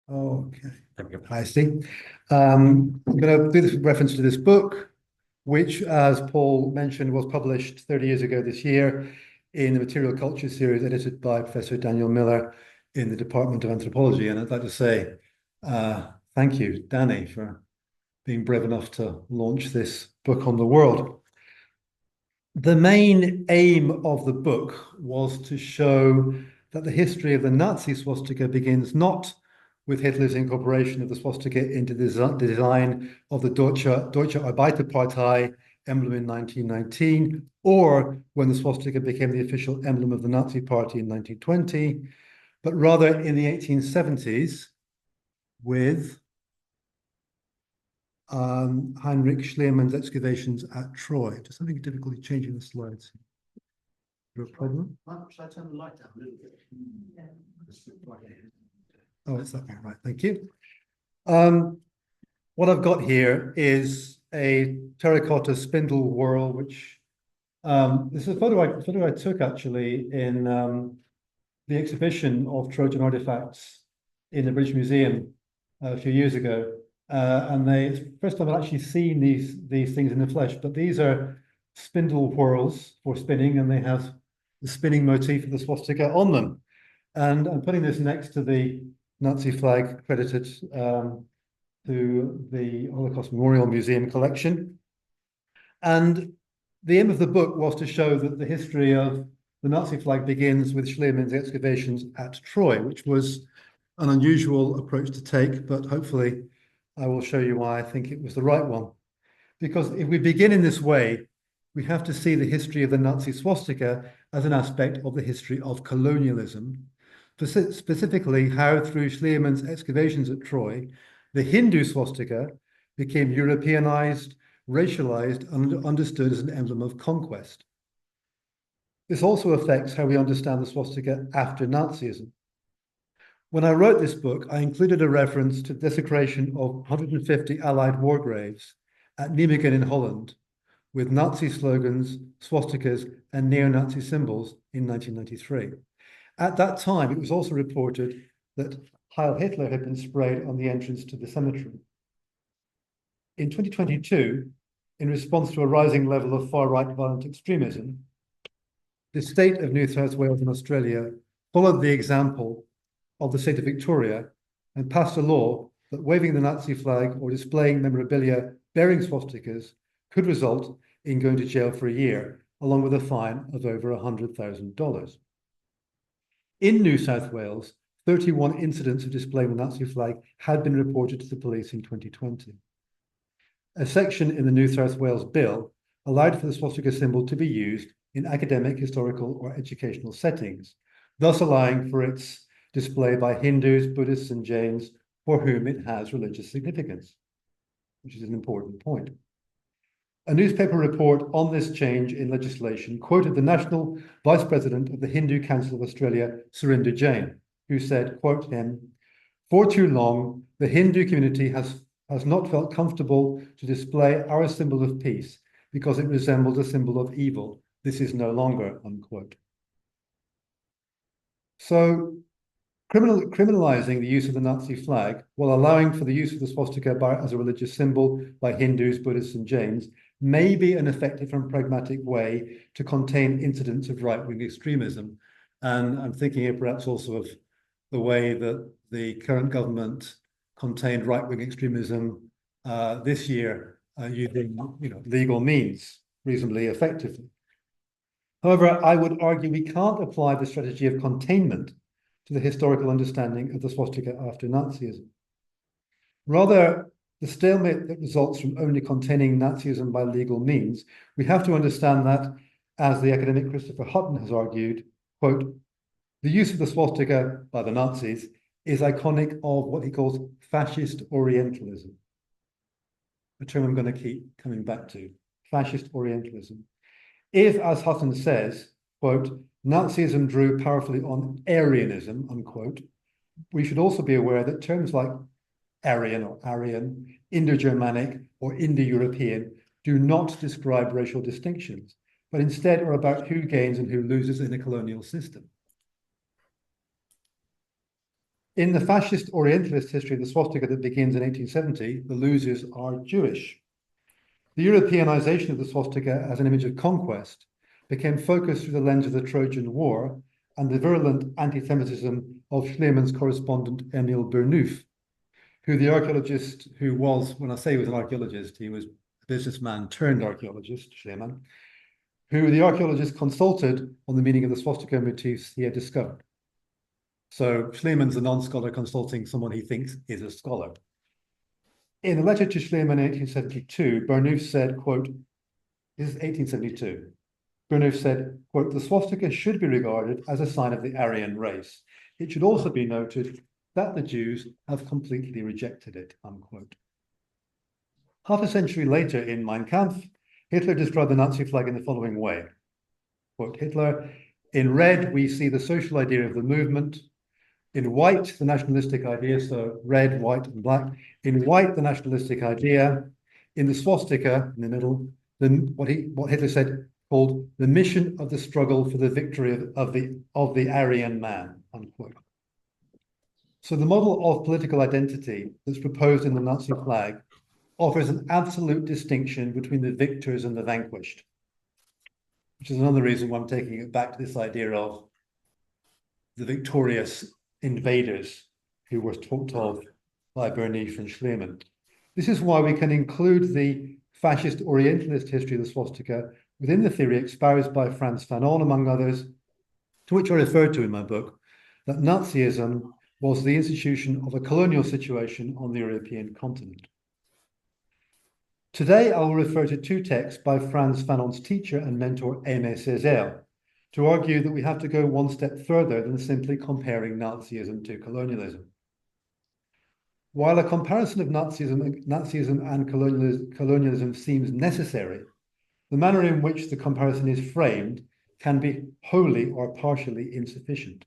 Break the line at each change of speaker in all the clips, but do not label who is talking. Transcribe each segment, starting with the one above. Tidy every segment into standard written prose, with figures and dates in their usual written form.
Okay, I see. I'm going to do this with reference to this book, which, as Paul mentioned, was published 30 years ago this year in the Material Culture series, edited by Professor Daniel Miller in the Department of Anthropology. And I'd like to say thank you, Danny, for being brave enough to launch this book on the world. The main aim of the book was to show that the history of the Nazi swastika begins not with Hitler's incorporation of the swastika into the design of the Deutsche Arbeiterpartei emblem in 1919, or when the swastika became the official emblem of the Nazi Party in 1920, but rather in the 1870s with Heinrich Schliemann's excavations at Troy. Just having difficulty changing the slides. Is there a problem?
Should I turn the light down a little bit?
Oh, it's that one, right. Thank you. What I've got here is a terracotta spindle whorl, which this is a photo I took actually in the exhibition of Trojan artifacts in the British Museum a few years ago. And it's the first time I've actually seen these things in the flesh, but these are spindle whorls for spinning, and they have the spinning motif of the swastika on them. And I'm putting this next to the Nazi flag credited to the Holocaust Memorial Museum collection. And the aim of the book was to show that the history of the Nazi flag begins with Schliemann's excavations at Troy, which was an unusual approach to take, but hopefully I will show you why I think it was the right one. Because if we begin in this way, we have to see the history of the Nazi swastika as an aspect of the history of colonialism, specifically how through Schliemann's excavations at Troy, the Hindu swastika became Europeanized, racialized, and understood as an emblem of conquest. This also affects how we understand the swastika after Nazism. When I wrote this book, I included a reference to desecration of 150 Allied war graves at Nijmegen in Holland, with Nazi slogans, swastikas, and neo-Nazi symbols in 1993. At that time, it was also reported that Heil Hitler had been sprayed on the entrance to the cemetery. In 2022, in response to a rising level of far-right violent extremism, the state of New South Wales in Australia followed the example of the state of Victoria and passed a law that waving the Nazi flag or displaying memorabilia bearing swastikas could result in going to jail for a year, along with a fine of over $100,000. In New South Wales, 31 incidents of displaying the Nazi flag had been reported to the police in 2020. A section in the New South Wales bill allowed for the swastika symbol to be used in academic, historical, or educational settings, thus allowing for its display by Hindus, Buddhists, and Jains for whom it has religious significance, which is an important point. A newspaper report on this change in legislation quoted the National Vice President of the Hindu Council of Australia, Surinder Jain, who said, quote him, "For too long, the Hindu community has not felt comfortable to display our symbol of peace because it resembles a symbol of evil. This is no longer," unquote. So criminalizing the use of the Nazi flag while allowing for the use of the swastika as a religious symbol by Hindus, Buddhists, and Jains may be an effective and pragmatic way to contain incidents of right-wing extremism. And I'm thinking here perhaps also of the way that the current government contained right-wing extremism this year using legal means reasonably effectively. However, I would argue we can't apply the strategy of containment to the historical understanding of the swastika after Nazism. Rather, the stalemate that results from only containing Nazism by legal means, we have to understand that, as the academic Christopher Hutton has argued, quote, "The use of the swastika by the Nazis is iconic of what he calls fascist Orientalism," a term I'm going to keep coming back to, fascist Orientalism. If, as Hutton says, quote, "Nazism drew powerfully on Aryanism," unquote, we should also be aware that terms like Aryan or Aryan, Indo-Germanic or Indo-European do not describe racial distinctions, but instead are about who gains and who loses in a colonial system. In the fascist Orientalist history of the swastika that begins in 1870, the losers are Jewish. The Europeanization of the swastika as an image of conquest became focused through the lens of the Trojan War and the virulent anti-Semitism of Schliemann's correspondent Emil Bernouf, who the archaeologist who was, when I say he was an archaeologist, he was a businessman turned archaeologist, Schliemann, who the archaeologist consulted on the meaning of the swastika motifs he had discovered. So Schliemann's a non-scholar consulting someone he thinks is a scholar. In a letter to Schliemann in 1872, Bernouf said, quote, this is 1872, Bernouf said, quote, the swastika should be regarded as a sign of the Aryan race. It should also be noted that the Jews have completely rejected it, unquote. Half a century later in Mein Kampf, Hitler described the Nazi flag in the following way. Quote, Hitler, in red, we see the social idea of the movement. In white, the nationalistic idea, so red, white, and black. In white, the nationalistic idea. In the swastika, in the middle, then what Hitler said called the mission of the struggle for the victory of the Aryan man, unquote. So the model of political identity that's proposed in the Nazi flag offers an absolute distinction between the victors and the vanquished, which is another reason why I'm taking it back to this idea of the victorious invaders who were talked of by Bernouf and Schliemann. This is why we can include the fascist Orientalist history of the swastika within the theory espoused by Frantz Fanon, among others, to which I referred to in my book, that Nazism was the institution of a colonial situation on the European continent. Today, I will refer to two texts by Frantz Fanon's teacher and mentor, Aimé Césaire, to argue that we have to go one step further than simply comparing Nazism to colonialism. While a comparison of Nazism and colonialism seems necessary, the manner in which the comparison is framed can be wholly or partially insufficient.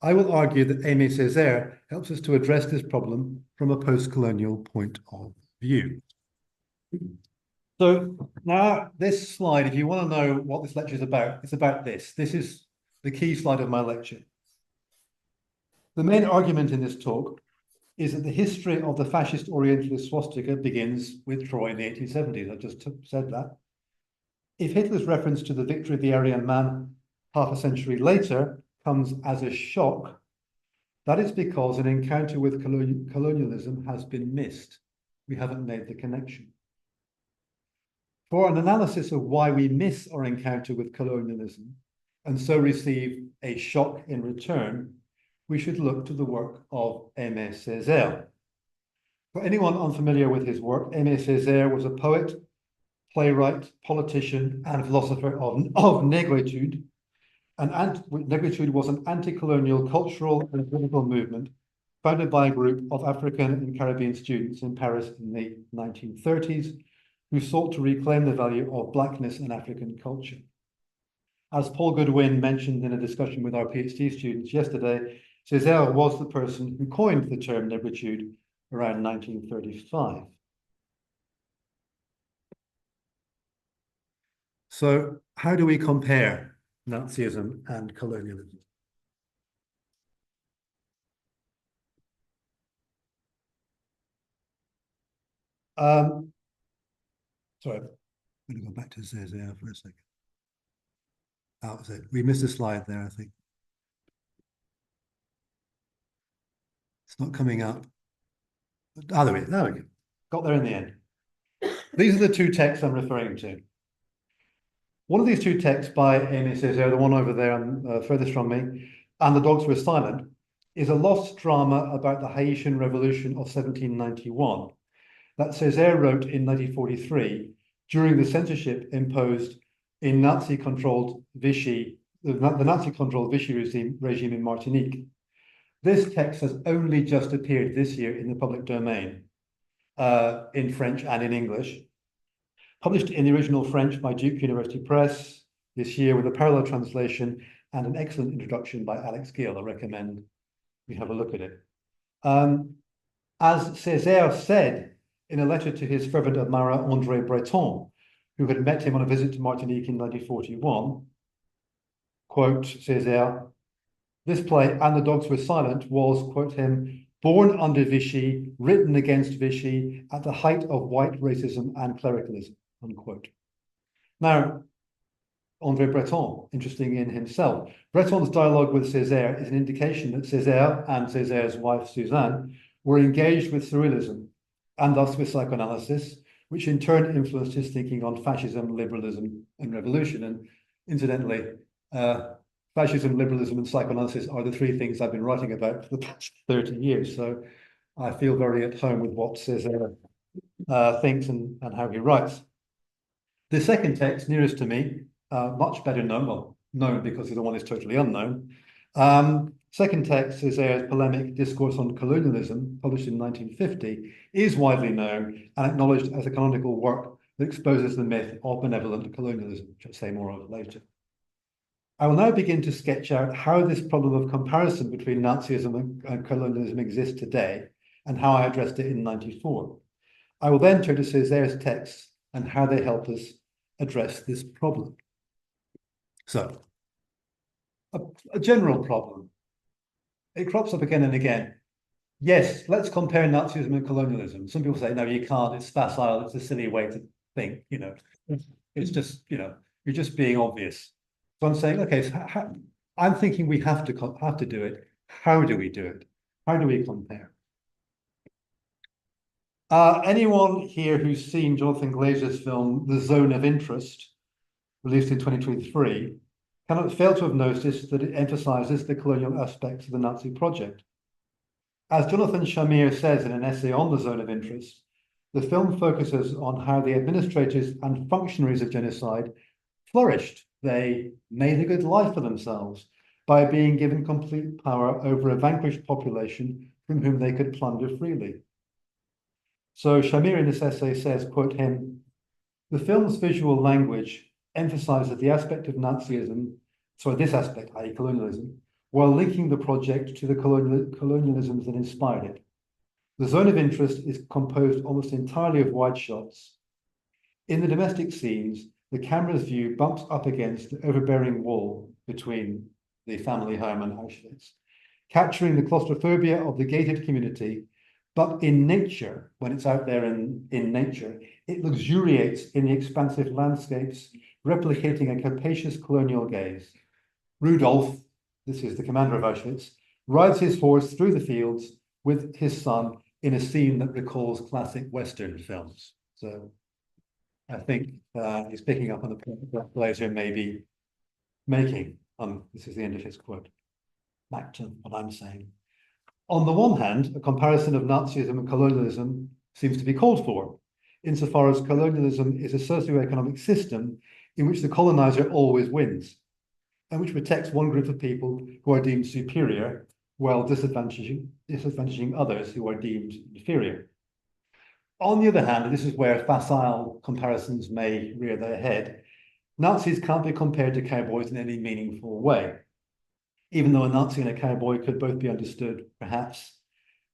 I will argue that Aimé Césaire helps us to address this problem from a post-colonial point of view. So now this slide, if you want to know what this lecture is about, it's about this. This is the key slide of my lecture. The main argument in this talk is that the history of the fascist Orientalist swastika begins with Troy in the 1870s. I just said that. If Hitler's reference to the victory of the Aryan man half a century later comes as a shock, that is because an encounter with colonialism has been missed. We haven't made the connection. For an analysis of why we miss our encounter with colonialism and so receive a shock in return, we should look to the work of Aimé Césaire. For anyone unfamiliar with his work, Aimé Césaire was a poet, playwright, politician, and philosopher of negritude. Negritude was an anti-colonial cultural and political movement founded by a group of African and Caribbean students in Paris in the 1930s, who sought to reclaim the value of Blackness in African culture. As Paul Goodwin mentioned in a discussion with our PhD students yesterday, Césaire was the person who coined the term negritude around 1935. So how do we compare Nazism and colonialism? Sorry, I'm going to go back to Césaire for a second. Oh, we missed a slide there, I think. It's not coming up. Oh, there we go. Got there in the end. These are the two texts I'm referring to. One of these two texts by Aimé Césaire, the one over there and furthest from me, and The Dogs Were Silent, is a lost drama about the Haitian Revolution of 1791 that Césaire wrote in 1943 during the censorship imposed in Nazi-controlled Vichy, the Nazi-controlled Vichy regime in Martinique. This text has only just appeared this year in the public domain, in French and in English. Published in the original French by Duke University Press this year with a parallel translation and an excellent introduction by Alex Gill. I recommend we have a look at it. As Césaire said in a letter to his fervent admirer André Breton, who had met him on a visit to Martinique in 1941, quote, Césaire, This play, And the Dogs Were Silent, was, quote him, born under Vichy, written against Vichy at the height of white racism and clericalism, unquote. Now, André Breton, interesting in himself. Breton's dialogue with Césaire is an indication that Césaire and Césaire's wife, Suzanne, were engaged with surrealism and thus with psychoanalysis, which in turn influenced his thinking on fascism, liberalism, and revolution. And incidentally, fascism, liberalism, and psychoanalysis are the three things I've been writing about for the past 30 years. So I feel very at home with what Césaire thinks and how he writes. The second text, nearest to me, much better known, well, known because the other one is totally unknown. Second text, Césaire's polemic Discourse on Colonialism, published in 1950, is widely known and acknowledged as a canonical work that exposes the myth of benevolent colonialism, which I'll say more of later. I will now begin to sketch out how this problem of comparison between Nazism and colonialism exists today and how I addressed it in 94. I will then turn to Césaire's texts and how they help us address this problem. So, a general problem. It crops up again and again. Yes, let's compare Nazism and colonialism. Some people say, no, you can't, it's facile, it's a silly way to think, you know. It's just, you know, you're just being obvious. So I'm saying, okay, so I'm thinking we have to do it. How do we do it? How do we compare? Anyone here who's seen Jonathan Glazer's film, The Zone of Interest, released in 2023, cannot fail to have noticed that it emphasizes the colonial aspects of the Nazi project. As Jonathan Shamir says in an essay on the Zone of Interest, the film focuses on how the administrators and functionaries of genocide flourished. They made a good life for themselves by being given complete power over a vanquished population from whom they could plunder freely. So Shamir in this essay says, quote him, the film's visual language emphasizes the aspect of Nazism, this aspect, i.e. colonialism, while linking the project to the colonialisms that inspired it. The Zone of Interest is composed almost entirely of wide shots. In the domestic scenes, the camera's view bumps up against the overbearing wall between the family home and Auschwitz, capturing the claustrophobia of the gated community. But in nature, when it's out there in nature, it luxuriates in the expansive landscapes, replicating a capacious colonial gaze. Rudolf, this is the commander of Auschwitz, rides his horse through the fields with his son in a scene that recalls classic Western films. So I think he's picking up on the point that Glazer may be making. This is the end of his quote. Back to what I'm saying. On the one hand, a comparison of Nazism and colonialism seems to be called for, insofar as colonialism is a socioeconomic system in which the colonizer always wins, and which protects one group of people who are deemed superior, while disadvantaging others who are deemed inferior. On the other hand, and this is where facile comparisons may rear their head, Nazis can't be compared to cowboys in any meaningful way, even though a Nazi and a cowboy could both be understood, perhaps,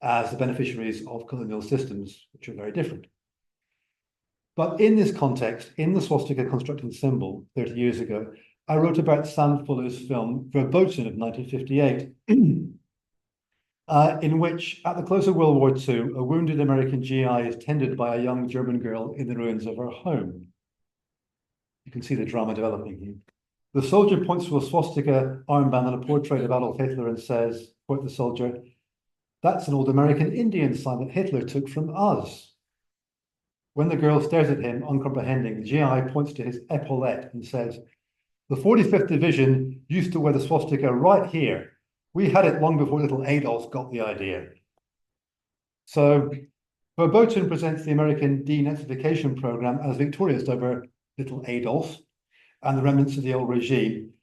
as the beneficiaries of colonial systems, which are very different. But in this context, in the swastika constructing symbol 30 years ago, I wrote about Sam Fuller's film Verboten of 1958, in which, at the close of World War II, a wounded American GI is tended by a young German girl in the ruins of her home. You can see the drama developing here. The soldier points to a swastika armband and a portrait of Adolf Hitler and says, quote the soldier, "That's an old American Indian sign that Hitler took from us." When the girl stares at him, uncomprehending, the GI points to his epaulette and says, "The 45th Division used to wear the swastika right here. We had it long before little Adolf got the idea." So Verboten presents the American denazification program as victorious over little Adolf and the remnants of the old regime,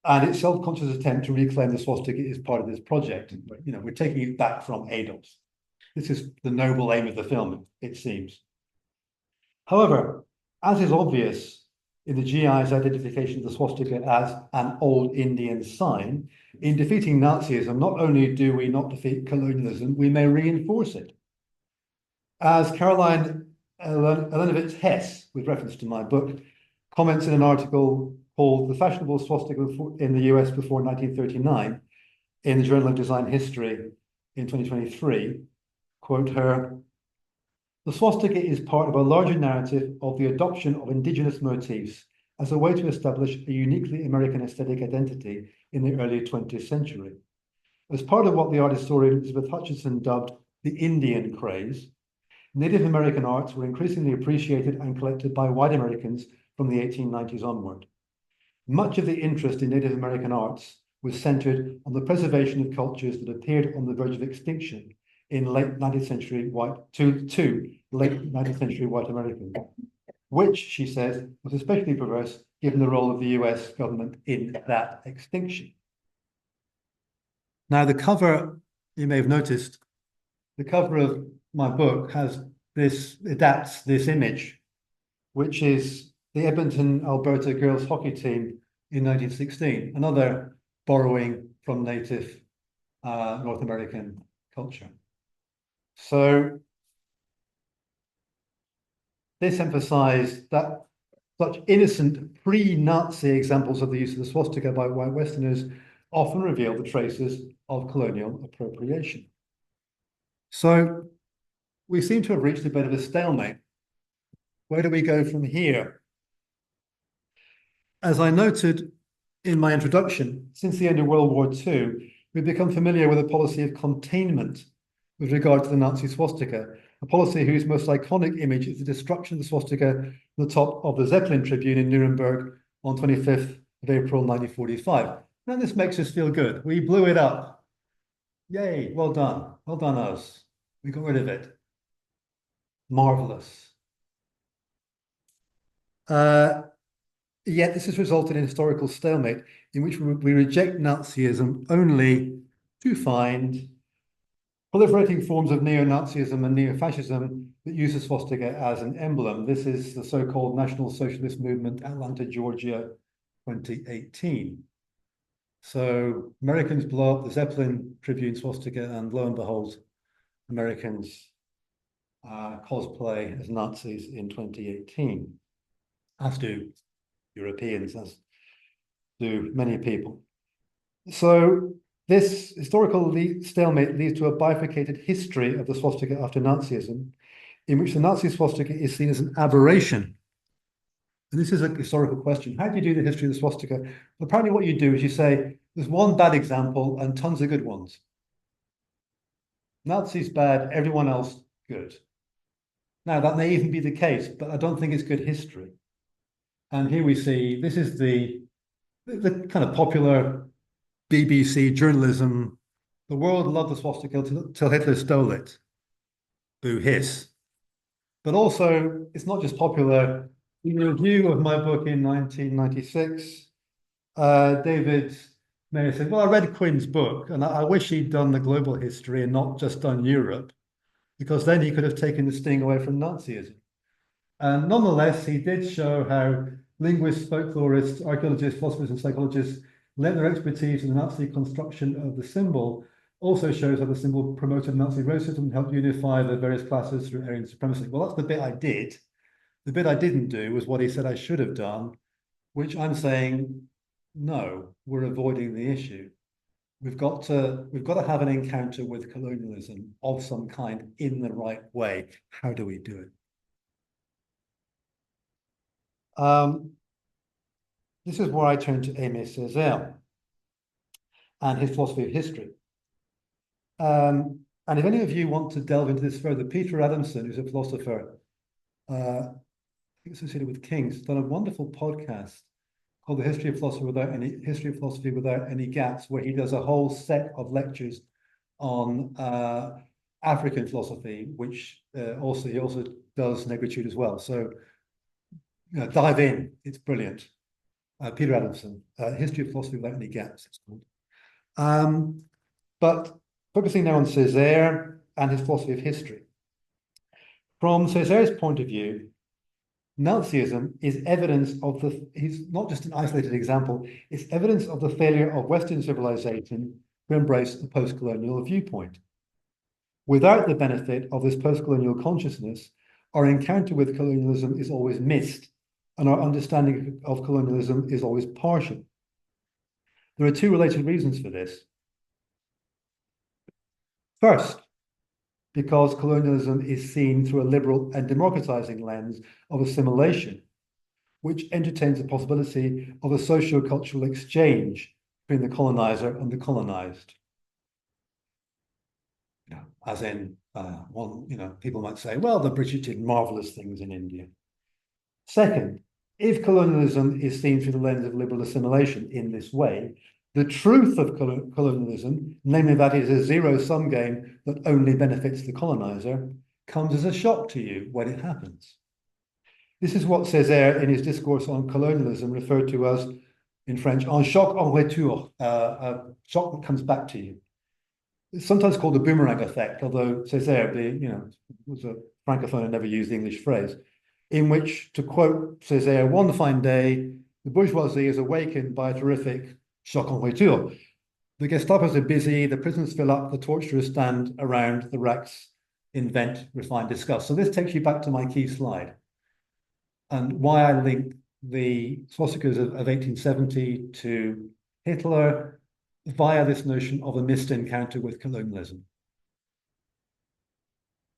and its self-conscious attempt to reclaim the swastika is part of this project. You know, we're taking it back from Adolf. This is the noble aim of the film, it seems. However, as is obvious in the GI's identification of the swastika as an old Indian sign, in defeating Nazism, not only do we not defeat colonialism, we may reinforce it. As Caroline Elenovitz Hess, with reference to my book, comments in an article called The Fashionable Swastika in the US Before 1939 in the Journal of Design History in 2023, quote her, "The swastika is part of a larger narrative of the adoption of indigenous motifs as a way to establish a uniquely American aesthetic identity in the early 20th century. As part of what the art historian Elizabeth Hutchinson dubbed the Indian craze, Native American arts were increasingly appreciated and collected by white Americans from the 1890s onward. Much of the interest in Native American arts was centered on the preservation of cultures that appeared on the verge of extinction in late 19th century white Americans, which, she says, was especially perverse given the role of the US government in that extinction." Now, the cover, you may have noticed, the cover of my book has this, adapts this image, which is the Edmonton, Alberta girls hockey team in 1916, another borrowing from native North American culture. So this emphasized that such innocent pre-Nazi examples of the use of the swastika by white Westerners often reveal the traces of colonial appropriation. So we seem to have reached a bit of a stalemate. Where do we go from here? As I noted in my introduction, since the end of World War II, we've become familiar with a policy of containment with regard to the Nazi swastika, a policy whose most iconic image is the destruction of the swastika on the top of the Zeppelin Tribune in Nuremberg on 25th of April 1945. And this makes us feel good. We blew it up. Yay, well done. Well done us. We got rid of it. Marvelous. Yet this has resulted in a historical stalemate in which we reject Nazism only to find proliferating forms of neo-Nazism and neo-fascism that use the swastika as an emblem. This is the so-called National Socialist Movement, Atlanta, Georgia, 2018. So Americans blow up the Zeppelin Tribune swastika, and lo and behold, Americans cosplay as Nazis in 2018, as do Europeans, as do many people. So this historical stalemate leads to a bifurcated history of the swastika after Nazism, in which the Nazi swastika is seen as an aberration. And this is a historical question. How do you do the history of the swastika? Well, apparently what you do is you say, there's one bad example and tons of good ones. Nazis bad, everyone else good. Now, that may even be the case, but I don't think it's good history. And here we see, this is the kind of popular BBC journalism. The world loved the swastika till Hitler stole it. Boo hiss. But also, it's not just popular. In a review of my book in 1996, David Mayer said, well, I read Quinn's book, and I wish he'd done the global history and not just done Europe, because then he could have taken the sting away from Nazism. And nonetheless, he did show how linguists, folklorists, archaeologists, philosophers, and psychologists lent their expertise in the Nazi construction of the symbol. Also shows how the symbol promoted Nazi racism and helped unify the various classes through Aryan supremacy. Well, that's the bit I did. The bit I didn't do was what he said I should have done, which I'm saying, no, we're avoiding the issue. We've got to have an encounter with colonialism of some kind in the right way. How do we do it? This is where I turn to Aimé Césaire and his philosophy of history. And if any of you want to delve into this further, Peter Adamson, who's a philosopher associated with King's, has done a wonderful podcast called The History of Philosophy Without Any Gaps, where he does a whole set of lectures on African philosophy, which he also does negritude as well. So dive in, it's brilliant. Peter Adamson, History of Philosophy Without Any Gaps, it's called. But focusing now on Césaire and his philosophy of history. From Césaire's point of view, Nazism is evidence of he's not just an isolated example, it's evidence of the failure of Western civilization to embrace a post-colonial viewpoint. Without the benefit of this post-colonial consciousness, our encounter with colonialism is always missed and our understanding of colonialism is always partial. There are two related reasons for this. First, because colonialism is seen through a liberal and democratizing lens of assimilation, which entertains the possibility of a socio-cultural exchange between the colonizer and the colonized. As in, people might say, well, the British did marvelous things in India. Second, if colonialism is seen through the lens of liberal assimilation in this way, the truth of colonialism, namely that it is a zero-sum game that only benefits the colonizer, comes as a shock to you when it happens. This is what Césaire, in his Discourse on colonialism, referred to as, in French, un choc en retour, a shock that comes back to you. It's sometimes called the boomerang effect, although Césaire, was a francophone and never used the English phrase, in which, to quote Césaire, one fine day, the bourgeoisie is awakened by a terrific choc en retour. The gestapos are busy, the prisons fill up, the torturers stand around, the racks invent, refine, discuss. So this takes you back to my key slide and why I link the swastikas of 1870 to Hitler via this notion of a missed encounter with colonialism.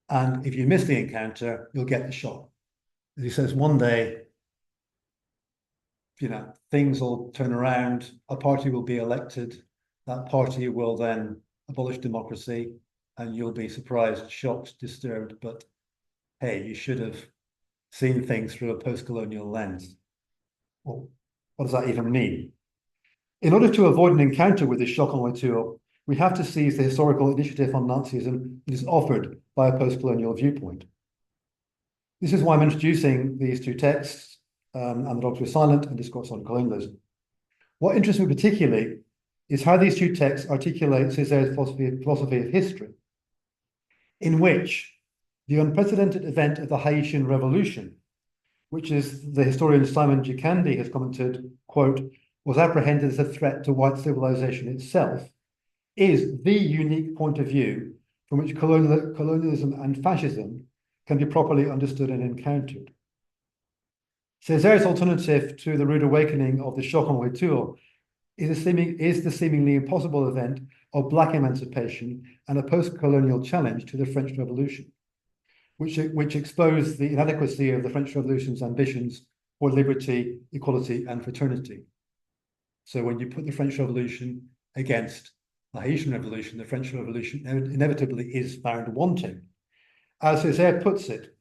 And if you miss the encounter, you'll get the shock. As he says, one day, things will turn around, a party will be elected, that party will then abolish democracy, and you'll be surprised, shocked, disturbed, but hey, you should have seen things through a post-colonial lens. Well, what does that even mean? In order to avoid an encounter with this choc en retour, we have to seize the historical initiative on Nazism that is offered by a post-colonial viewpoint. This is why I'm introducing these two texts, And the Dogs Were Silent and Discourse on Colonialism. What interests me particularly is how these two texts articulate Césaire's philosophy of history, in which the unprecedented event of the Haitian Revolution, which is the historian Simon Gikandi has commented, quote, was apprehended as a threat to white civilization itself, is the unique point of view from which colonialism and fascism can be properly understood and encountered. Césaire's alternative to the rude awakening of the choc en retour is the seemingly impossible event of Black emancipation and a post-colonial challenge to the French Revolution, which exposed the inadequacy of the French Revolution's ambitions for liberty, equality, and fraternity. So when you put the French Revolution against the Haitian Revolution, the French Revolution inevitably is found wanting. As Césaire puts it,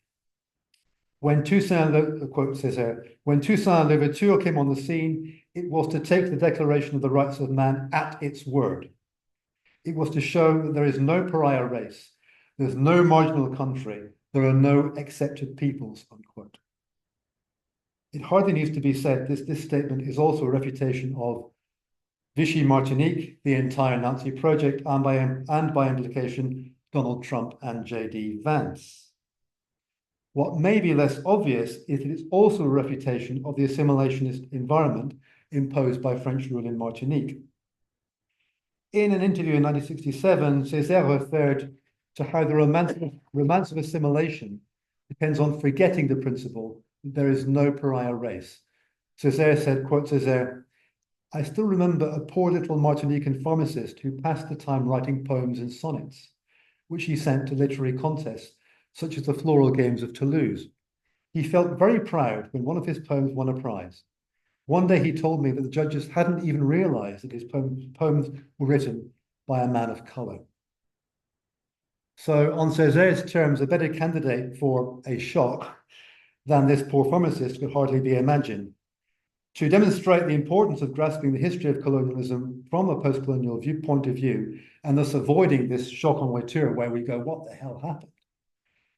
when Toussaint, quote Césaire, when Toussaint Louverture came on the scene, it was to take the Declaration of the Rights of Man at its word. It was to show that there is no pariah race, there's no marginal country, there are no accepted peoples, unquote. It hardly needs to be said this statement is also a refutation of Vichy Martinique, the entire Nazi project, and by implication, Donald Trump and J.D. Vance. What may be less obvious is that it's also a refutation of the assimilationist environment imposed by French rule in Martinique. In an interview in 1967, Césaire referred to how the romance of assimilation depends on forgetting the principle that there is no pariah race. Césaire said, quote Césaire, I still remember a poor little Martinican pharmacist who passed the time writing poems and sonnets, which he sent to literary contests, such as the Floral Games of Toulouse. He felt very proud when one of his poems won a prize. One day he told me that the judges hadn't even realized that his poems were written by a man of color. So on Césaire's terms, a better candidate for a shock than this poor pharmacist could hardly be imagined. To demonstrate the importance of grasping the history of colonialism from a post-colonial point of view, and thus avoiding this choc en retour where we go, what the hell happened?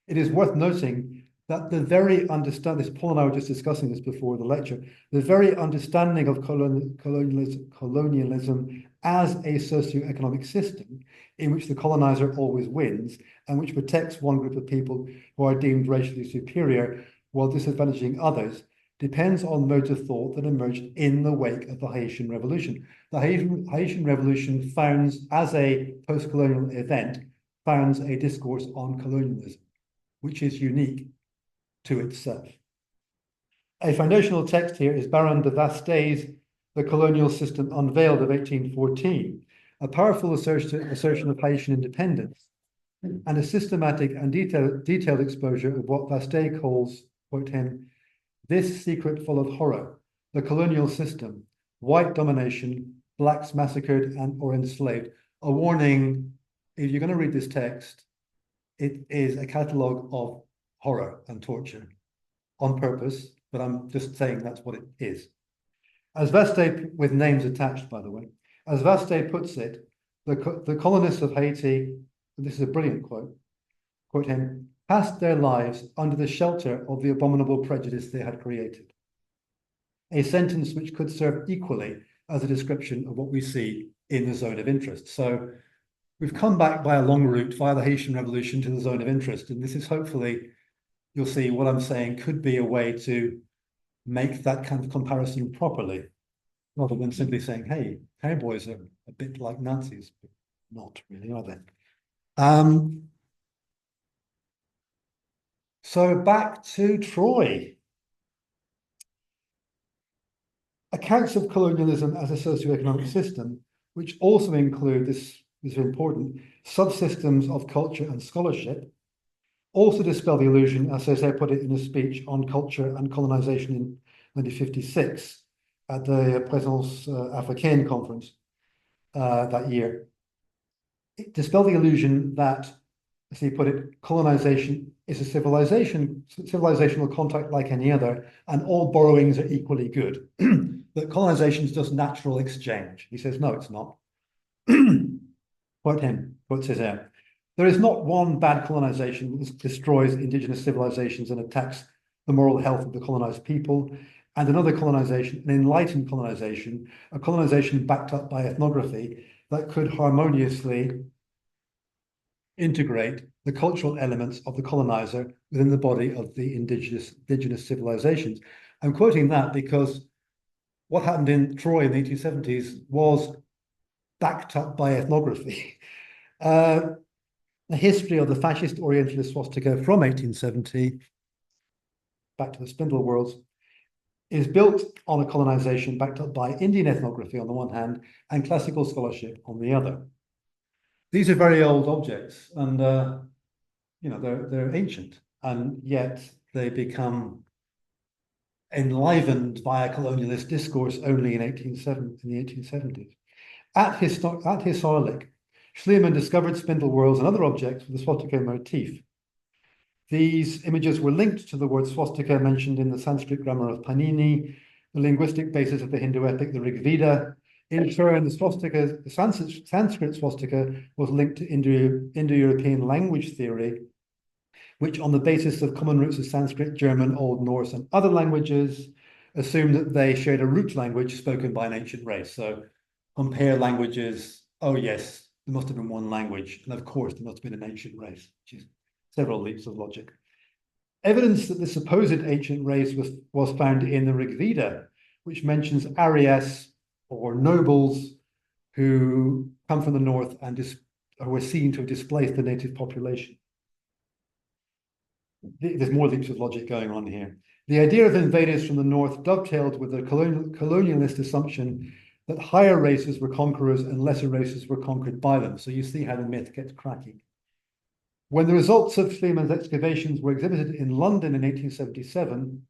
It is worth noting that the very understanding, Paul and I were just discussing this before the lecture, the very understanding of colonialism as a socio-economic system in which the colonizer always wins and which protects one group of people who are deemed racially superior while disadvantaging others depends on modes of thought that emerged in the wake of the Haitian Revolution. The Haitian Revolution founds, as a post-colonial event, founds a discourse on colonialism, which is unique to itself. A foundational text here is Baron de Vastey's The Colonial System Unveiled of 1814, a powerful assertion of Haitian independence, and a systematic and detailed exposure of what Vastey calls, quote him, this secret full of horror, the colonial system, white domination, blacks massacred and or enslaved. A warning, if you're going to read this text, it is a catalogue of horror and torture on purpose, but I'm just saying that's what it is. As Vastey, with names attached, by the way, as Vastey puts it, the colonists of Haiti, this is a brilliant quote, quote him, passed their lives under the shelter of the abominable prejudice they had created. A sentence which could serve equally as a description of what we see in the zone of interest. So we've come back by a long route via the Haitian Revolution to the zone of interest. And this is hopefully, you'll see what I'm saying could be a way to make that kind of comparison properly, rather than simply saying, hey, cowboys are a bit like Nazis, but not really, are they? So back to Troy. Accounts of colonialism as a socioeconomic system, which also include, this is important, subsystems of culture and scholarship, also dispel the illusion, as Césaire put it in a speech on culture and colonization in 1956 at the Présence Africaine conference that year. It dispelled the illusion that, as he put it, colonization is a civilizational contact like any other, and all borrowings are equally good. That colonization is just natural exchange. He says, no, it's not. Quote him, quote Césaire. There is not one bad colonization that destroys indigenous civilizations and attacks the moral health of the colonized people, and another colonization, an enlightened colonization, a colonization backed up by ethnography that could harmoniously integrate the cultural elements of the colonizer within the body of the indigenous civilizations. I'm quoting that because what happened in Troy in the 1870s was backed up by ethnography. The history of the fascist Orientalist swastika from 1870, back to the spindle worlds, is built on a colonization backed up by Indian ethnography on the one hand and classical scholarship on the other. These are very old objects, and you know, they're ancient, and yet they become enlivened by a colonialist discourse only in the 1870s. At Hissarlik, Schliemann discovered spindle whorls and other objects with the swastika motif. These images were linked to the word swastika mentioned in the Sanskrit grammar of Panini, the linguistic basis of the Hindu epic, the Rig Veda. In turn, the Sanskrit swastika was linked to Indo-European language theory, which on the basis of common roots of Sanskrit, German, Old Norse, and other languages, assumed that they shared a root language spoken by an ancient race. So compare languages, oh yes, there must have been one language, and of course there must have been an ancient race, which is several leaps of logic. Evidence that the supposed ancient race was found in the Rig Veda, which mentions Aryas, or nobles who come from the north and were seen to have displaced the native population. There's more leaps of logic going on here. The idea of invaders from the north dovetailed with the colonialist assumption that higher races were conquerors and lesser races were conquered by them. So you see how the myth gets cracking. When the results of Schliemann's excavations were exhibited in London in 1877,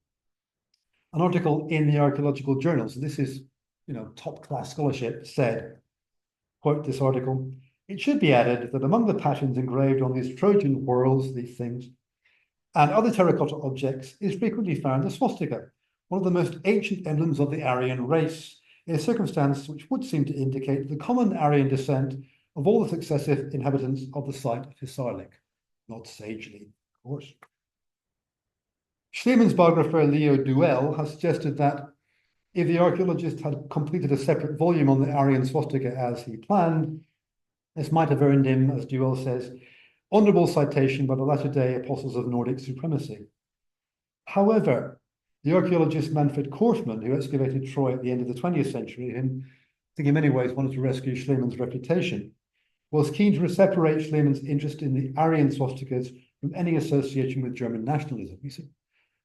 an article in the Archaeological Journal, so this is, you know, top-class scholarship, said, quote this article, it should be added that among the patterns engraved on these Trojan whorls, these things, and other terracotta objects is frequently found the swastika, one of the most ancient emblems of the Aryan race, a circumstance which would seem to indicate the common Aryan descent of all the successive inhabitants of the site of Hissarlik. Not sagely, of course. Schliemann's biographer Leo Duell has suggested that if the archaeologist had completed a separate volume on the Aryan swastika as he planned, this might have earned him, as Duell says, honorable citation by the latter-day apostles of Nordic supremacy. However, the archaeologist Manfred Korfmann, who excavated Troy at the end of the 20th century, and I think in many ways wanted to rescue Schliemann's reputation, was keen to separate Schliemann's interest in the Aryan swastikas from any association with German nationalism. He said,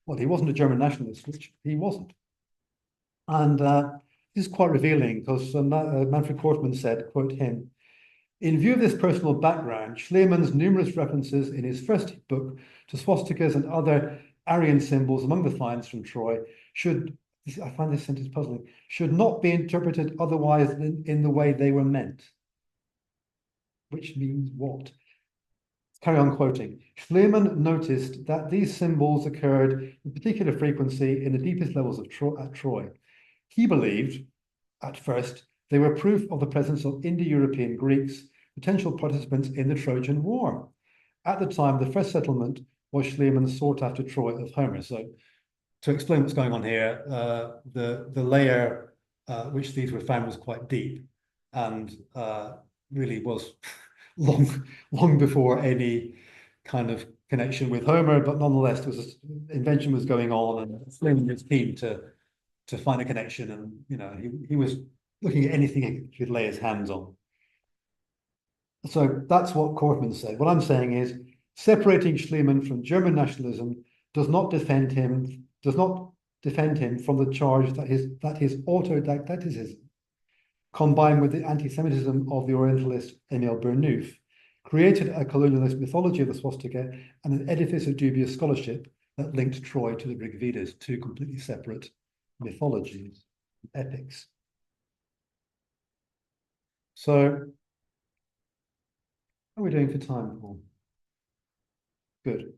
well, he wasn't a German nationalist, which he wasn't. And this is quite revealing because Manfred Kortmann said, quote him, "In view of this personal background, Schliemann's numerous references in his first book to swastikas and other Aryan symbols among the finds from Troy I find this sentence puzzling, should not be interpreted otherwise than in the way they were meant." Which means what? Carry on quoting. "Schliemann noticed that these symbols occurred with particular frequency in the deepest levels of Troy. He believed, at first, they were proof of the presence of Indo-European Greeks, potential participants in the Trojan War. At the time, the first settlement was Schliemann's sought-after Troy of Homer." So, to explain what's going on here, the layer which these were found was quite deep, and really was long before any kind of connection with Homer, but nonetheless, there was invention was going on, and Schliemann was keen to find a connection, and he was looking at anything he could lay his hands on. So that's what Kortmann said. What I'm saying is, separating Schliemann from German nationalism does not defend him from the charge that his autodidacticism, combined with the anti-Semitism of the Orientalist Emil Bernouf, created a colonialist mythology of the swastika and an edifice of dubious scholarship that linked Troy to the Rig Vedas, two completely separate mythologies, epics. So, how are we doing for time, Paul? Good.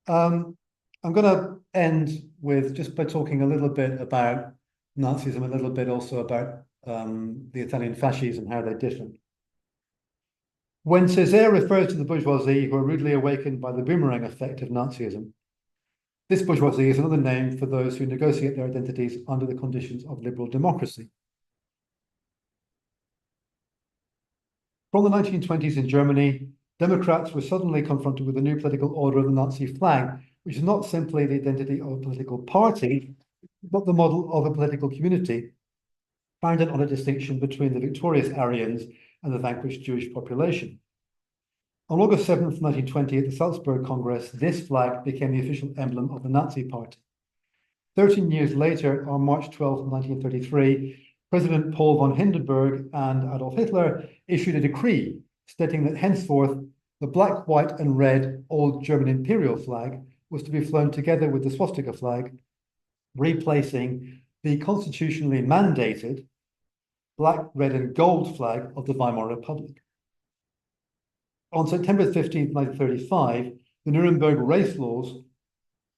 I'm going to end with just by talking a little bit about Nazism, a little bit also about the Italian fascism, how they differ. When Césaire refers to the bourgeoisie who are rudely awakened by the boomerang effect of Nazism, this bourgeoisie is another name for those who negotiate their identities under the conditions of liberal democracy. From the 1920s in Germany, Democrats were suddenly confronted with a new political order of the Nazi flag, which is not simply the identity of a political party, but the model of a political community, founded on a distinction between the victorious Aryans and the vanquished Jewish population. On August 7th, 1920, at the Salzburg Congress, this flag became the official emblem of the Nazi Party. 13 years later, on March 12, 1933, President Paul von Hindenburg and Adolf Hitler issued a decree stating that henceforth the black, white, and red old German imperial flag was to be flown together with the swastika flag, replacing the constitutionally mandated black, red, and gold flag of the Weimar Republic. On September 15, 1935, the Nuremberg race laws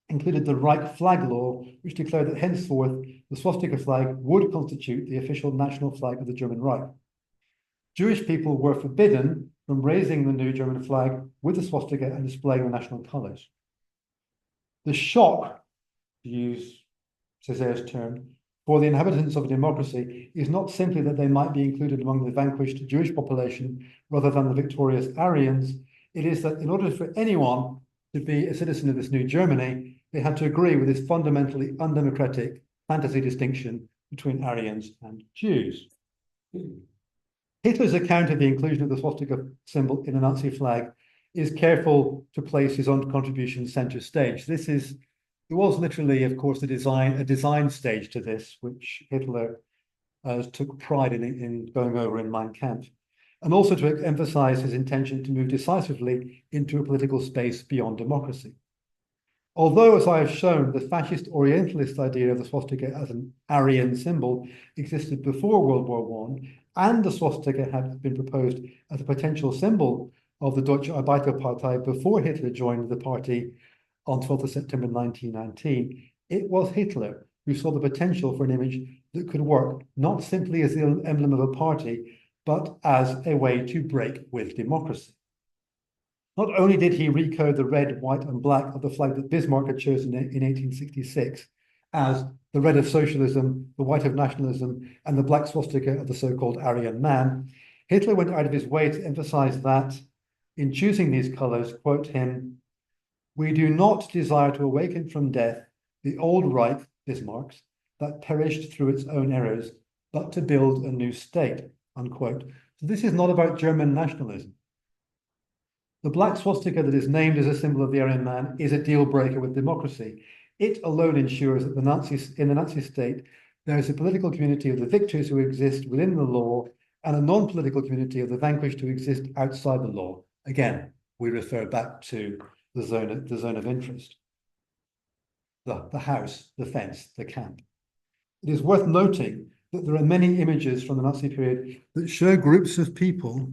included the Reich flag law, which declared that henceforth the swastika flag would constitute the official national flag of the German Reich. Jewish people were forbidden from raising the new German flag with the swastika and displaying the national colors. The shock, to use Césaire's term, for the inhabitants of a democracy is not simply that they might be included among the vanquished Jewish population rather than the victorious Aryans. It is that in order for anyone to be a citizen of this new Germany, they had to agree with this fundamentally undemocratic fantasy distinction between Aryans and Jews. Hitler's account of the inclusion of the swastika symbol in the Nazi flag is careful to place his own contribution center stage. It was literally, of course, a design stage to this, which Hitler took pride in going over in Mein Kampf, and also to emphasize his intention to move decisively into a political space beyond democracy. Although, as I have shown, the fascist Orientalist idea of the swastika as an Aryan symbol existed before World War I, and the swastika had been proposed as a potential symbol of the Deutsche Arbeiterpartei before Hitler joined the party on 12th of September 1919, it was Hitler who saw the potential for an image that could work not simply as the emblem of a party, but as a way to break with democracy. Not only did he recode the red, white, and black of the flag that Bismarck had chosen in 1866 as the red of socialism, the white of nationalism, and the black swastika of the so-called Aryan man, Hitler went out of his way to emphasize that, in choosing these colors, quote him, "We do not desire to awaken from death the old Reich, Bismarck's, that perished through its own errors, but to build a new state," unquote. So this is not about German nationalism. The black swastika that is named as a symbol of the Aryan man is a deal breaker with democracy. It alone ensures that in the Nazi state, there is a political community of the victors who exist within the law and a non-political community of the vanquished who exist outside the law. Again, we refer back to the zone of interest. The house, the fence, the camp. It is worth noting that there are many images from the Nazi period that show groups of people,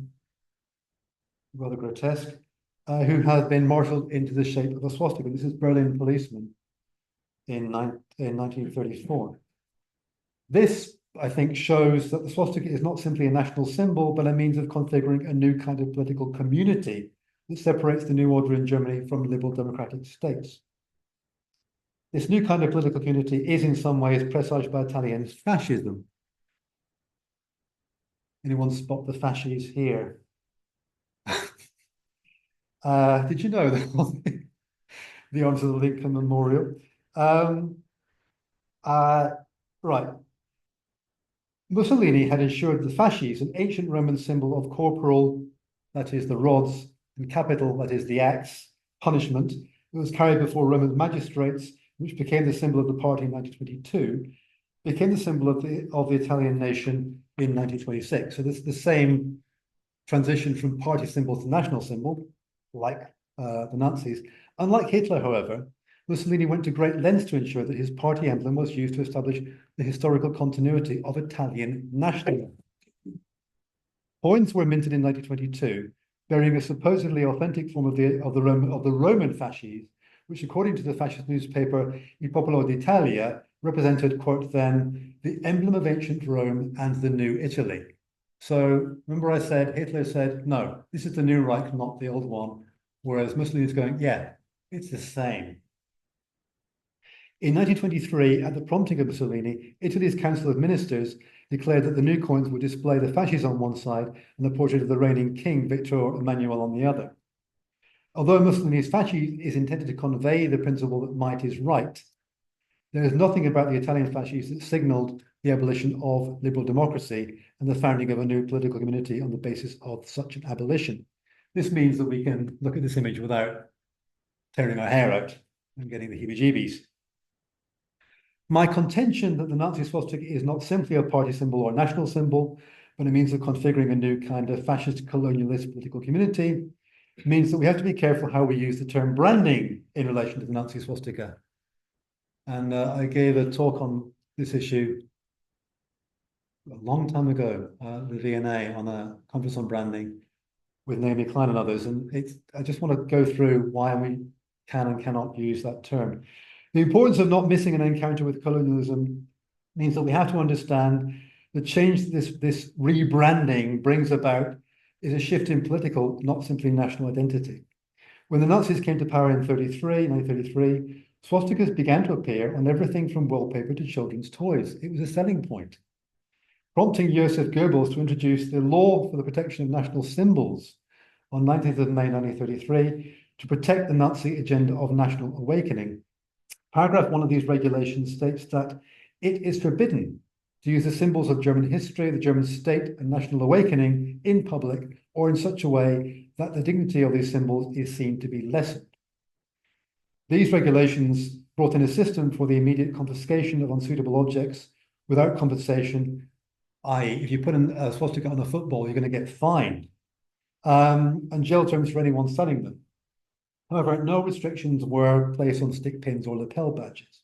rather grotesque, who have been marshaled into the shape of a swastika. This is Berlin policemen in 1934. This, I think, shows that the swastika is not simply a national symbol, but a means of configuring a new kind of political community that separates the new order in Germany from liberal democratic states. This new kind of political community is in some ways presaged by Italians fascism. Anyone spot the fasces here? Did you know that the arms of the Lincoln Memorial? Right. Mussolini had ensured the fasces, an ancient Roman symbol of corporal, that is the rods, and capital, that is the axe, punishment, that was carried before Roman magistrates, which became the symbol of the party in 1922, became the symbol of the Italian nation in 1926. So this is the same transition from party symbol to national symbol, like the Nazis. Unlike Hitler, however, Mussolini went to great lengths to ensure that his party emblem was used to establish the historical continuity of Italian nationalism. Coins were minted in 1922, bearing a supposedly authentic form of the Roman fasces, which, according to the fascist newspaper Il Popolo d'Italia, represented, quote, then, the emblem of ancient Rome and the new Italy. So remember I said, Hitler said, no, this is the new Reich, not the old one, whereas Mussolini's going, yeah, it's the same. In 1923, at the prompting of Mussolini, Italy's Council of Ministers declared that the new coins would display the fasces on one side and the portrait of the reigning king, Victor Emmanuel, on the other. Although Mussolini's fasces is intended to convey the principle that might is right, there is nothing about the Italian fasces that signaled the abolition of liberal democracy and the founding of a new political community on the basis of such an abolition. This means that we can look at this image without tearing our hair out and getting the heebie-jeebies. My contention that the Nazi swastika is not simply a party symbol or national symbol, but a means of configuring a new kind of fascist colonialist political community, means that we have to be careful how we use the term branding in relation to the Nazi swastika. And I gave a talk on this issue a long time ago, the V&A, on a conference on branding with Naomi Klein and others. And I just want to go through why we can and cannot use that term. The importance of not missing an encounter with colonialism means that we have to understand the change this rebranding brings about is a shift in political, not simply national identity. When the Nazis came to power in 1933, swastikas began to appear on everything from wallpaper to children's toys. It was a selling point, prompting Joseph Goebbels to introduce the Law for the Protection of National Symbols on 19th of May 1933 to protect the Nazi agenda of national awakening. Paragraph 1 of these regulations states that it is forbidden to use the symbols of German history, the German state, and national awakening in public or in such a way that the dignity of these symbols is seen to be lessened. These regulations brought in a system for the immediate confiscation of unsuitable objects without compensation, i.e., if you put a swastika on a football, you're going to get fined, and jail terms for anyone selling them. However, no restrictions were placed on stick pins or lapel badges.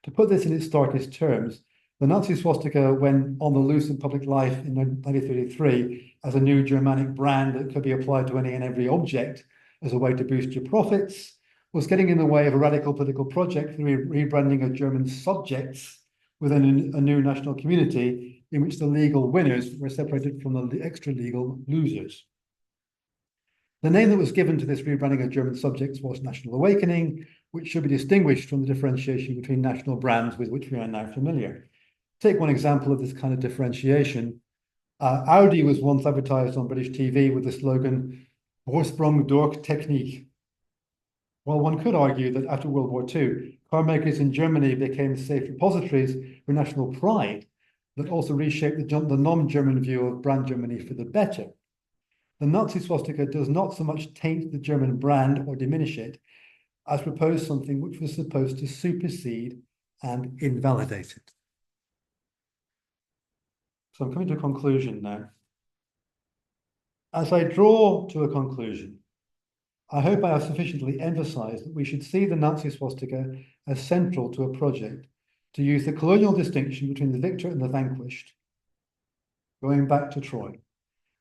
To put this in its starkest terms, the Nazi swastika, when on the loose in public life in 1933 as a new Germanic brand that could be applied to any and every object as a way to boost your profits, was getting in the way of a radical political project, the rebranding of German subjects within a new national community in which the legal winners were separated from the extra-legal losers. The name that was given to this rebranding of German subjects was National Awakening, which should be distinguished from the differentiation between national brands with which we are now familiar. Take one example of this kind of differentiation. Audi was once advertised on British TV with the slogan, Vorsprung durch Technik. While one could argue that after World War II, car makers in Germany became safe repositories for national pride that also reshaped the non-German view of brand Germany for the better. The Nazi swastika does not so much taint the German brand or diminish it as proposed something which was supposed to supersede and invalidate it. So I'm coming to a conclusion now. As I draw to a conclusion, I hope I have sufficiently emphasized that we should see the Nazi swastika as central to a project to use the colonial distinction between the victor and the vanquished, going back to Troy,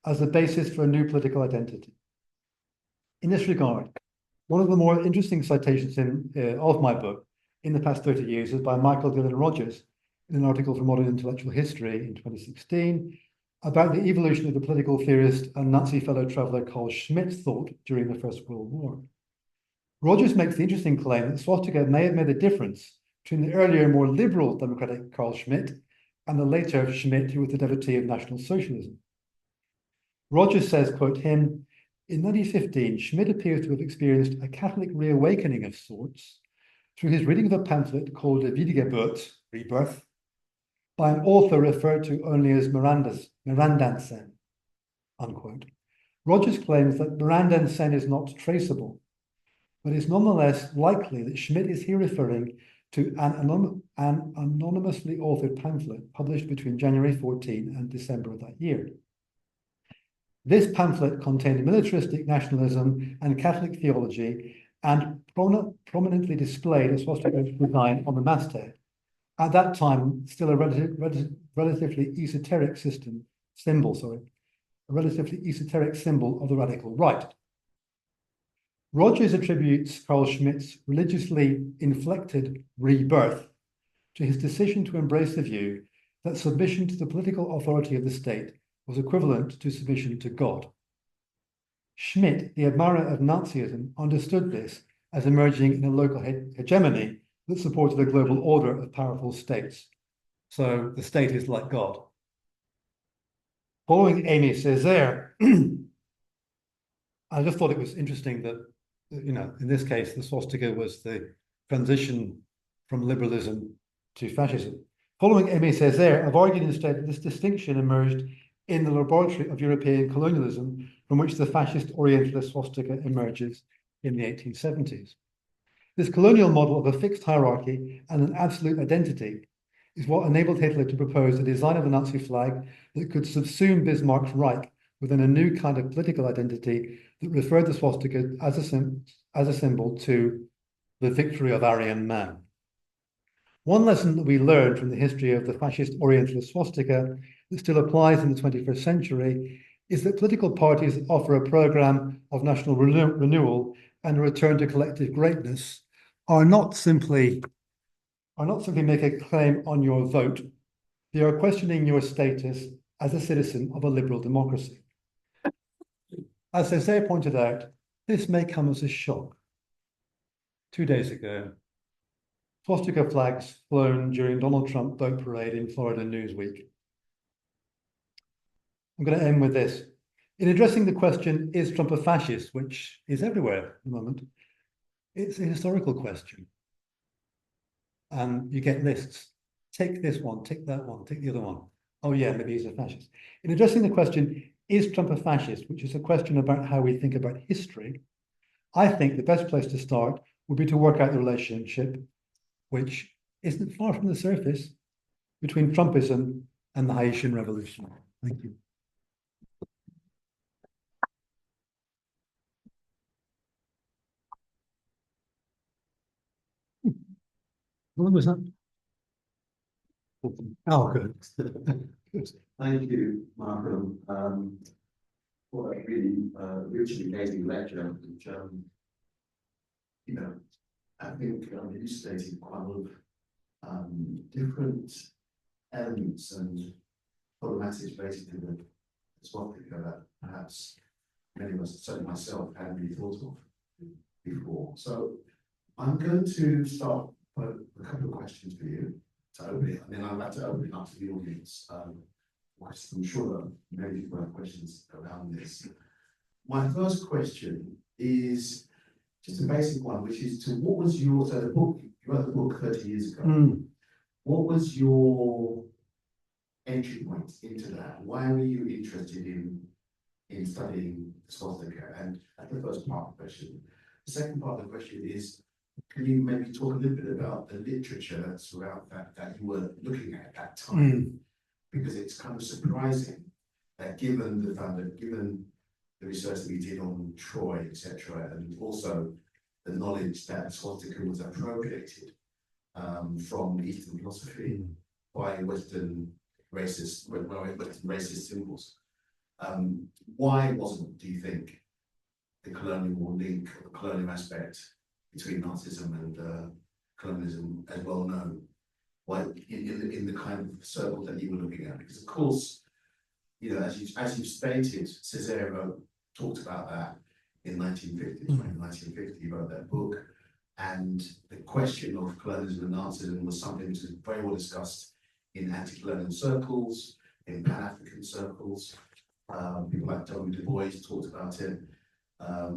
as the basis for a new political identity. In this regard, one of the more interesting citations of my book in the past 30 years is by Michael Dillon Rogers in an article for Modern Intellectual History in 2016 about the evolution of the political theorist and Nazi fellow traveller Carl Schmitt's thought during the First World War. Rogers makes the interesting claim that swastika may have made a difference between the earlier, more liberal democratic Carl Schmitt and the later Schmitt who was the devotee of National Socialism. Rogers says, quote him, in 1915, Schmitt appears to have experienced a Catholic reawakening of sorts through his reading of a pamphlet called Wiedergeburt, Rebirth, by an author referred to only as Mirandensen, unquote. Rogers claims that Mirandensen is not traceable, but it's nonetheless likely that Schmitt is here referring to an anonymously authored pamphlet published between January 14 and December of that year. This pamphlet contained militaristic nationalism and Catholic theology and prominently displayed a swastika design on the masthead. At that time, still a relatively esoteric symbol of the radical right. Rogers attributes Carl Schmitt's religiously inflected rebirth to his decision to embrace the view that submission to the political authority of the state was equivalent to submission to God. Schmitt, the admirer of Nazism, understood this as emerging in a local hegemony that supported a global order of powerful states. So the state is like God. Following Aimé Césaire, I just thought it was interesting that, in this case, the swastika was the transition from liberalism to fascism. Following Aimé Césaire, I've argued instead that this distinction emerged in the laboratory of European colonialism from which the fascist Orientalist swastika emerges in the 1870s. This colonial model of a fixed hierarchy and an absolute identity is what enabled Hitler to propose a design of the Nazi flag that could subsume Bismarck's Reich within a new kind of political identity that referred the swastika as a symbol to the victory of Aryan man. One lesson that we learned from the history of the fascist Orientalist swastika that still applies in the 21st century is that political parties that offer a program of national renewal and a return to collective greatness are not simply make a claim on your vote. They are questioning your status as a citizen of a liberal democracy. As Césaire pointed out, this may come as a shock. 2 days ago, swastika flags flown during Donald Trump boat parade in Florida Newsweek. I'm going to end with this. In addressing the question, is Trump a fascist, which is everywhere at the moment, it's a historical question. And you get lists. Take this one, take that one, take the other one. Oh yeah, maybe he's a fascist. In addressing the question, is Trump a fascist, which is a question about how we think about history, I think the best place to start would be to work out the relationship, which isn't far from the surface, between Trumpism and the Haitian Revolution. Thank you. What was that? Oh, good.
Thank you, Malcolm, for a really rich and engaging lecture, which, I think elucidated quite a lot of different elements and problematics related to the swastika that perhaps many of us, certainly myself, hadn't really thought of before. So I'm going to start with a couple of questions for you to open it, and then I'd like to open it up to the audience. I'm sure that many people have questions around this. My first question is just a basic one, which is what was your, so the book, you wrote the book 30 years ago. What was your entry point into that? Why were you interested in studying swastika? And that's the first part of the question. The second part of the question is, can you maybe talk a little bit about the literature throughout that you were looking at that time? Because it's kind of surprising that given the research that we did on Troy, etc., and also the knowledge that swastika was appropriated from Eastern philosophy by Western racist symbols. Why wasn't, do you think, the colonial link or the colonial aspect between Nazism and colonialism as well known? Why in the kind of circle that you were looking at? Because of course, you know, as you stated, Césaire talked about that in 1950. In 1950, he wrote that book, and the question of colonialism and Nazism was something that was very well discussed in anti-colonial circles, in Pan-African circles. People like W. Du Bois talked about it.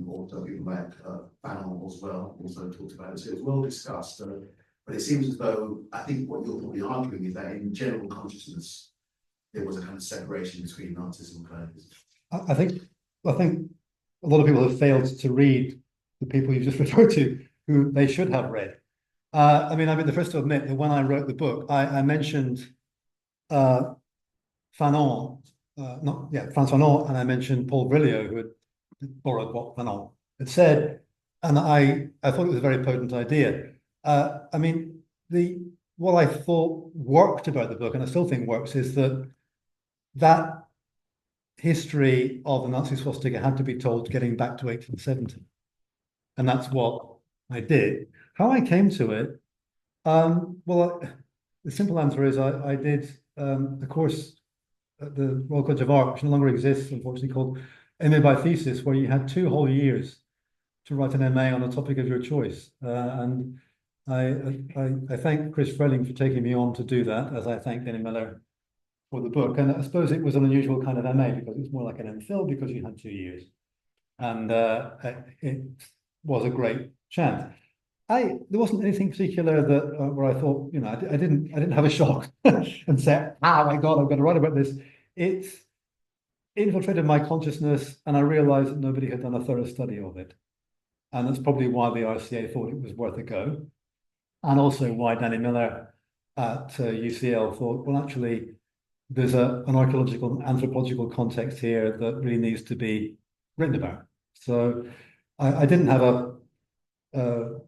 Also people like Fanon as well also talked about it. So it was well discussed. But it seems as though, I think what you're probably arguing is that in general consciousness, there was a kind of separation between Nazism and colonialism.
I think a lot of people have failed to read the people you just referred to, who they should have read. I mean, I've been the first to admit that when I wrote the book, I mentioned Fanon, Frantz Fanon, and I mentioned Paul Virilio, who had borrowed what Fanon had said, and I thought it was a very potent idea. I mean, what I thought worked about the book, and I still think works, is that history of the Nazi swastika had to be told getting back to 1870. And that's what I did. How I came to it, well, the simple answer is I did a course at the Royal College of Art, which no longer exists, unfortunately, called MA by Thesis, where you had 2 whole years to write an MA on a topic of your choice. And I thank Chris Frelling for taking me on to do that, as I thank Denny Miller for the book. And I suppose it was an unusual kind of MA because it's more like an MPhil because you had 2 years. And it was a great chance. There wasn't anything particular that where I thought, you know, I didn't have a shock and say, oh my God, I've got to write about this. It's infiltrated my consciousness, and I realized that nobody had done a thorough study of it. And that's probably why the RCA thought it was worth a go. And also why Danny Miller at UCL thought, well, actually, there's an archaeological, anthropological context here that really needs to be written about. So I didn't have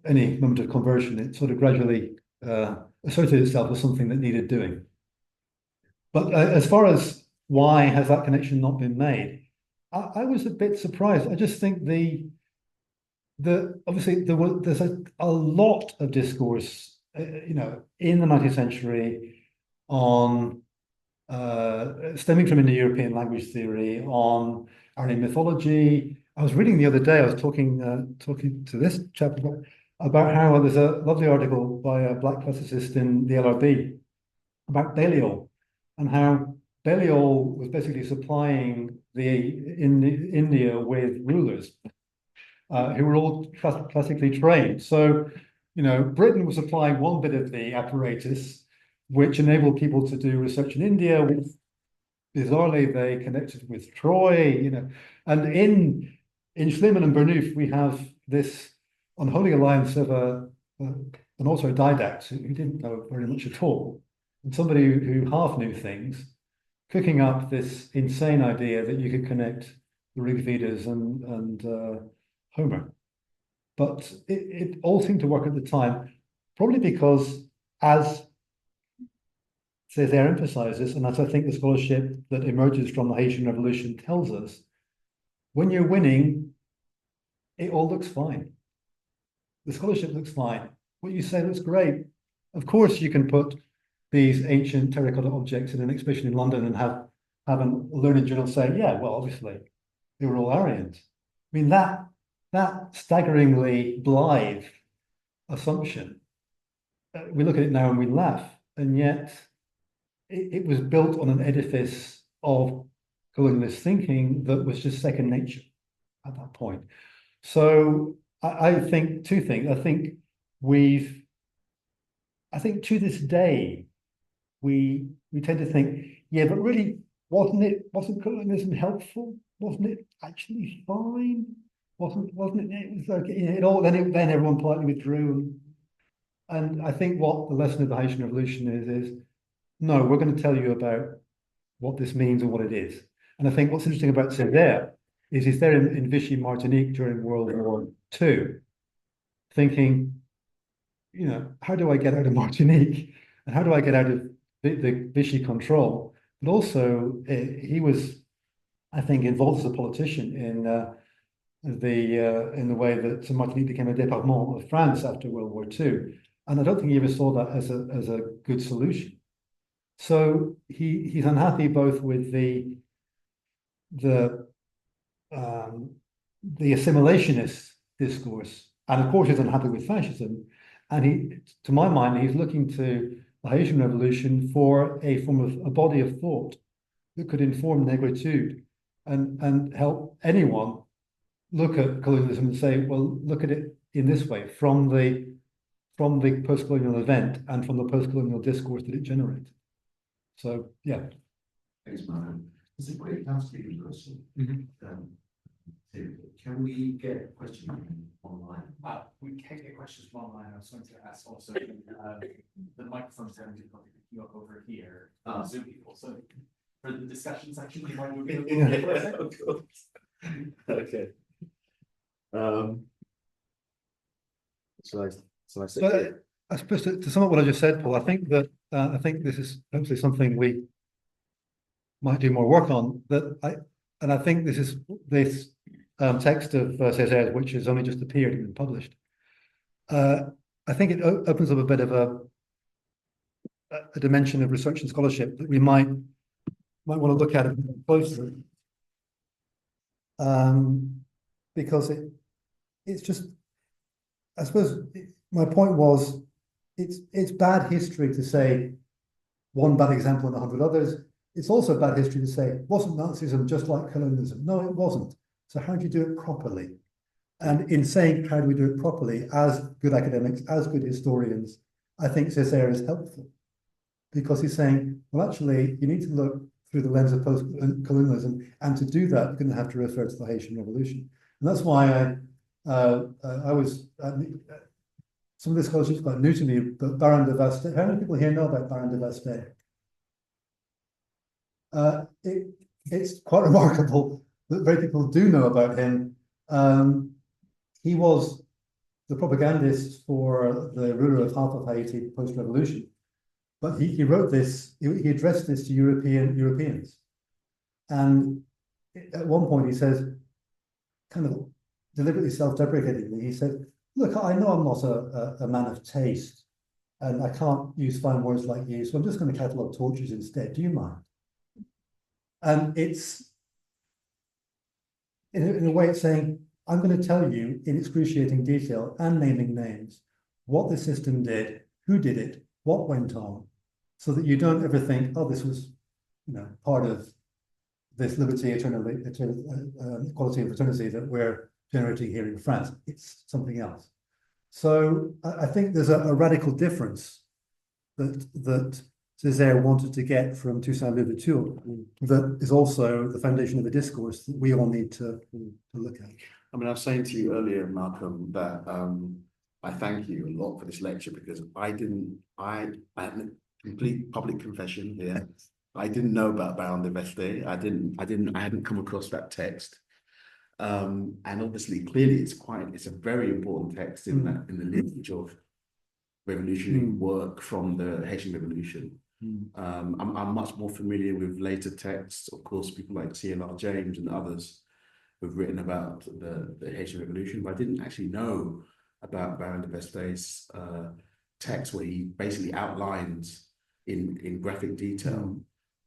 any moment of conversion. It sort of gradually asserted itself as something that needed doing. But as far as why has that connection not been made, I was a bit surprised. I just think obviously there's a lot of discourse, you know, in the 19th century on stemming from Indo-European language theory, on Aryan mythology. I was reading the other day, I was talking to this chap about how there's a lovely article by a black classicist in the LRB about Belial, and how Belial was basically supplying India with rulers who were all classically trained. So, you know, Britain was supplying one bit of the apparatus, which enabled people to do research in India. Bizarrely, they connected with Troy, you know, and in Schliemann and Burnouf, we have this unholy alliance of an autodidact who didn't know very much at all, and somebody who half knew things, cooking up this insane idea that you could connect the Rig Vedas and Homer. But it all seemed to work at the time, probably because, as Césaire emphasizes, and as I think the scholarship that emerges from the Haitian Revolution tells us, when you're winning, it all looks fine. The scholarship looks fine. What you say looks great. Of course, you can put these ancient terracotta objects in an exhibition in London and have a learned journal say, yeah, well, obviously, they were all Aryans. I mean, that staggeringly blithe assumption, we look at it now and we laugh, and yet it was built on an edifice of colonialist thinking that was just second nature at that point. So I think 2 things. I think to this day, we tend to think, yeah, but really, wasn't colonialism helpful? Wasn't it actually fine? wasn't it? It was like, it all, then everyone politely withdrew. And I think what the lesson of the Haitian Revolution is no, we're going to tell you about what this means and what it is. And I think what's interesting about Césaire is he's there in Vichy, Martinique during World War II, thinking, how do I get out of Martinique? And how do I get out of the Vichy control? But also, he was, I think, involved as a politician in the way that Martinique became a département of France after World War II. And I don't think he ever saw that as a good solution. So he's unhappy both with the assimilationist discourse, and of course he's unhappy with fascism. And to my mind, he's looking to the Haitian Revolution for a form of a body of thought that could inform negritude and help anyone look at colonialism and say, well, look at it in this way, from the post-colonial event and from the post-colonial discourse that it generated. So, yeah.
Thanks, Malcolm. There's a quick housekeeping question. Can we get questions online?
We can get questions from online. I was going to ask also the microphone's going to be up over here, Zoom people. So for the discussion section, you might move it.
Of course. Okay. So I say,
But I suppose to sum up what I just said, Paul, I think this is hopefully something we might do more work on. I think this text of Césaire, which has only just appeared and been published. I think it opens up a bit of a dimension of research and scholarship that we might want to look at it closely, because it's just, I suppose my point was, it's bad history to say one bad example and 100 others. It's also bad history to say, wasn't Nazism just like colonialism? No, it wasn't. So how do you do it properly? And in saying how do we do it properly, as good academics, as good historians, I think Césaire is helpful, because he's saying, well, actually, you need to look through the lens of post-colonialism, and to do that, you're going to have to refer to the Haitian Revolution. And that's why I was, some of this scholarship is quite new to me, but Baron de Vastet, how many people here know about Baron de Vastet? It's quite remarkable that very people do know about him. He was the propagandist for the ruler of half of Haiti post-revolution, but he wrote this, he addressed this to Europeans. And at one point he says, kind of deliberately self-deprecatingly, he said, look, I know I'm not a man of taste, and I can't use fine words like you, so I'm just going to catalogue tortures instead. Do you mind? And it's, in a way, it's saying, I'm going to tell you in excruciating detail and naming names what the system did, who did it, what went on, so that you don't ever think, oh, this was, part of this liberty, equality, and fraternity that we're generating here in France. It's something else. So I think there's a radical difference that Césaire wanted to get from Toussaint Louverture, that is also the foundation of the discourse that we all need to look at.
I mean, I was saying to you earlier, Malcolm, that I thank you a lot for this lecture, because I had a complete public confession here. I didn't know about Baron de Vastet. I hadn't come across that text. And obviously, clearly, it's a very important text in the lineage of revolutionary work from the Haitian Revolution. I'm much more familiar with later texts, of course, people like C.L.R. James and others who've written about the Haitian Revolution, but I didn't actually know about Baron de Vastet's text, where he basically outlines in graphic detail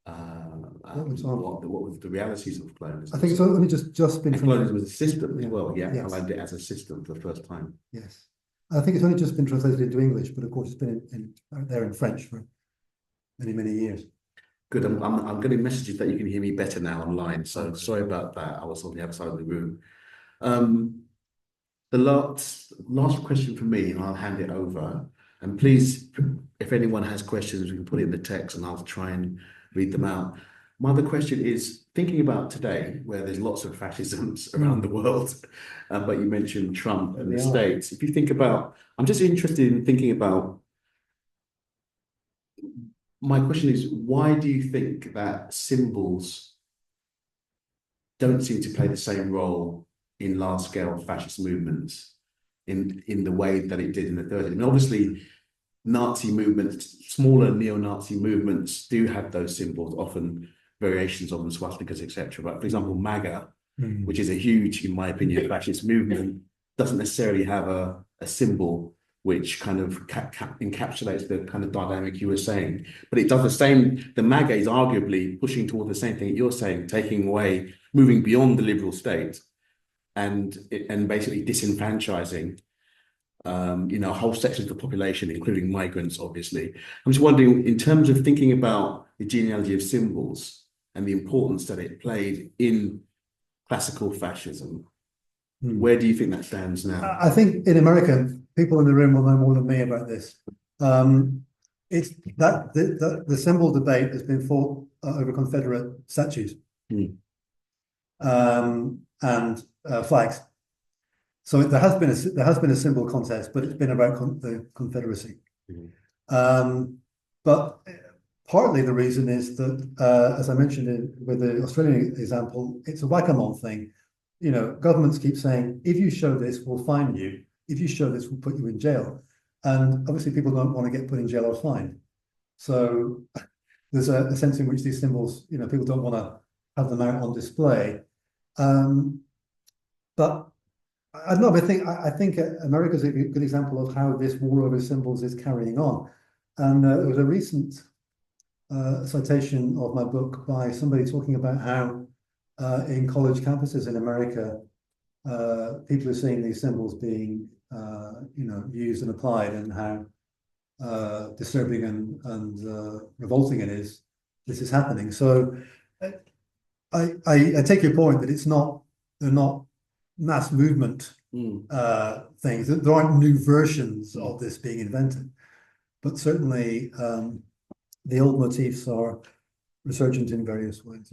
what was the realities of colonialism.
I think it's only just been
colonialism as a system as well. Yeah, yes. Outlined it as a system for the first time.
Yes, I think it's only just been translated into English, but of course it's been there in French for many years.
Good. I'm getting messages that you can hear me better now online. So sorry about that. I was on the other side of the room. The last question from me, and I'll hand it over. And please, if anyone has questions, we can put it in the text, and I'll try and read them out.
My other question is thinking about today, where there's lots of fascisms around the world, but you mentioned Trump and the States. If you think about, I'm just interested in thinking about, my question is, why do you think that symbols don't seem to play the same role in large-scale fascist movements in the way that it did in the 30s? And obviously, Nazi movements, smaller neo-Nazi movements do have those symbols, often variations of the swastikas, etc. But for example, MAGA, which is a huge, in my opinion, fascist movement, doesn't necessarily have a symbol which kind of encapsulates the kind of dynamic you were saying. But it does the same. The MAGA is arguably pushing toward the same thing that you're saying, taking away, moving beyond the liberal state and basically disenfranchising whole sections of the population, including migrants, obviously. I'm just wondering, in terms of thinking about the genealogy of symbols and the importance that it played in classical fascism, where do you think that stands now?
I think in America, people in the room will know more than me about this. It's that the symbol debate has been fought over Confederate statues and flags. So there has been a symbol contest, but it's been about the Confederacy. But partly the reason is that, as I mentioned with the Australian example, it's a whack-a-mole thing. You know, governments keep saying, if you show this, we'll fine you. If you show this, we'll put you in jail. And obviously people don't want to get put in jail or fined. So there's a sense in which these symbols, people don't want to have them out on display. But I don't know, I think America's a good example of how this war over symbols is carrying on. And there was a recent citation of my book by somebody talking about how in college campuses in America, people are seeing these symbols being, used and applied, and how disturbing and revolting it is. This is happening. So I take your point that they're not mass movement things. There aren't new versions of this being invented, but certainly the old motifs are resurgent in various ways.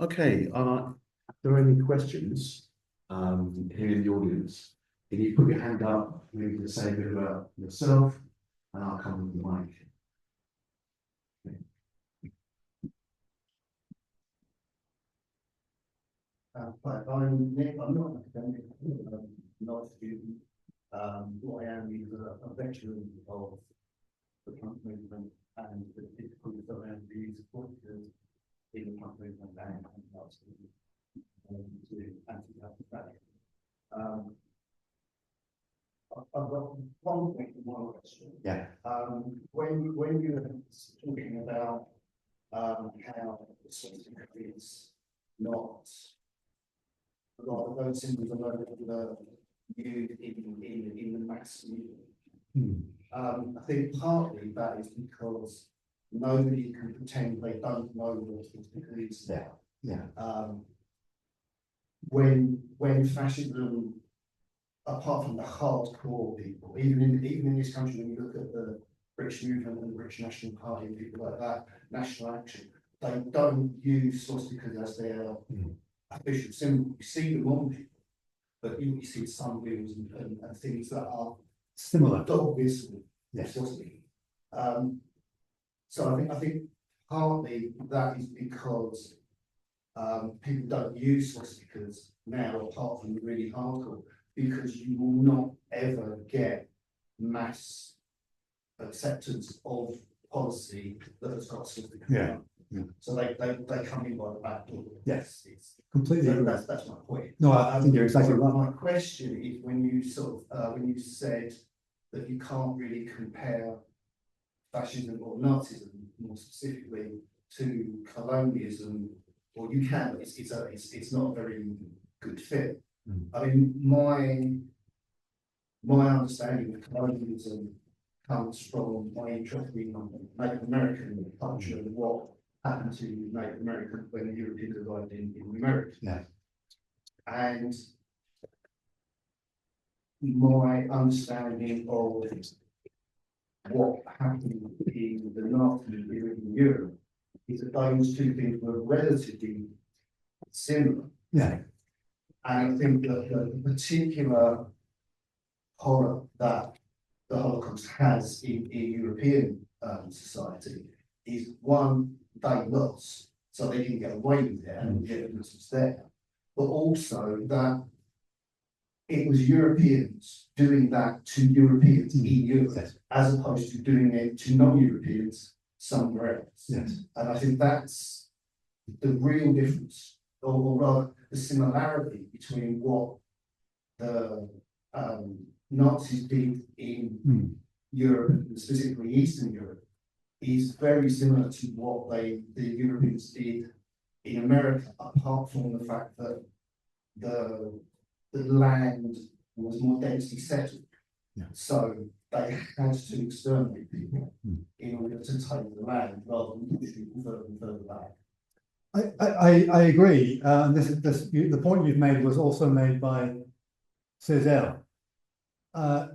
Okay, are there any questions here in the audience? Can you put your hand up, maybe to say a bit about yourself, and I'll come with the mic.
I'm Nick. I'm not an academic, not a student. What I am is a veteran of the punk movement and the difficulties around the use of politics in the punk movement and to anti-colonialism. I've got one thing, one question.
Yeah.
When you were talking about how the swastika is not a lot of those symbols are used in the mass movement. I think partly that is because nobody can pretend they don't know what swastika is. When fascism, apart from the hardcore people, even in this country, when you look at the British movement and the British National Party and people like that, National Action, they don't use swastikas as their official symbol. You see them on people, but you see some wheels and things that are
Similar.
Obviously, swastika. So I think partly that is because people don't use swastikas now, apart from the really hardcore, because you will not ever get mass acceptance of policy that has got swastika. So they come in by the back door.
Yes,
it's
completely.
That's my point.
No, I think you're exactly right.
My question is, when you when you said that you can't really compare fascism or Nazism more specifically to colonialism, or you can, but it's not a very good fit. I mean, my understanding of colonialism comes from my interest in Native American culture and what happened to Native Americans when the Europeans arrived in America. And my understanding of what happened in the Nazi period in Europe is that those two things were relatively similar.
Yeah.
And I think that the particular horror that the Holocaust has in European society is one, they lost, so they didn't get away with it and the evidence was there, but also that it was Europeans doing that to Europeans in Europe, as opposed to doing it to non-Europeans somewhere else.
Yes.
And I think that's the real difference, or rather the similarity between what the Nazis did in Europe, and specifically Eastern Europe, is very similar to what the Europeans did in America, apart from the fact that the land was more densely settled.
Yeah.
So they had to exterminate people in order to take the land rather than push people further and further back.
I agree. The point you've made was also made by Césaire. I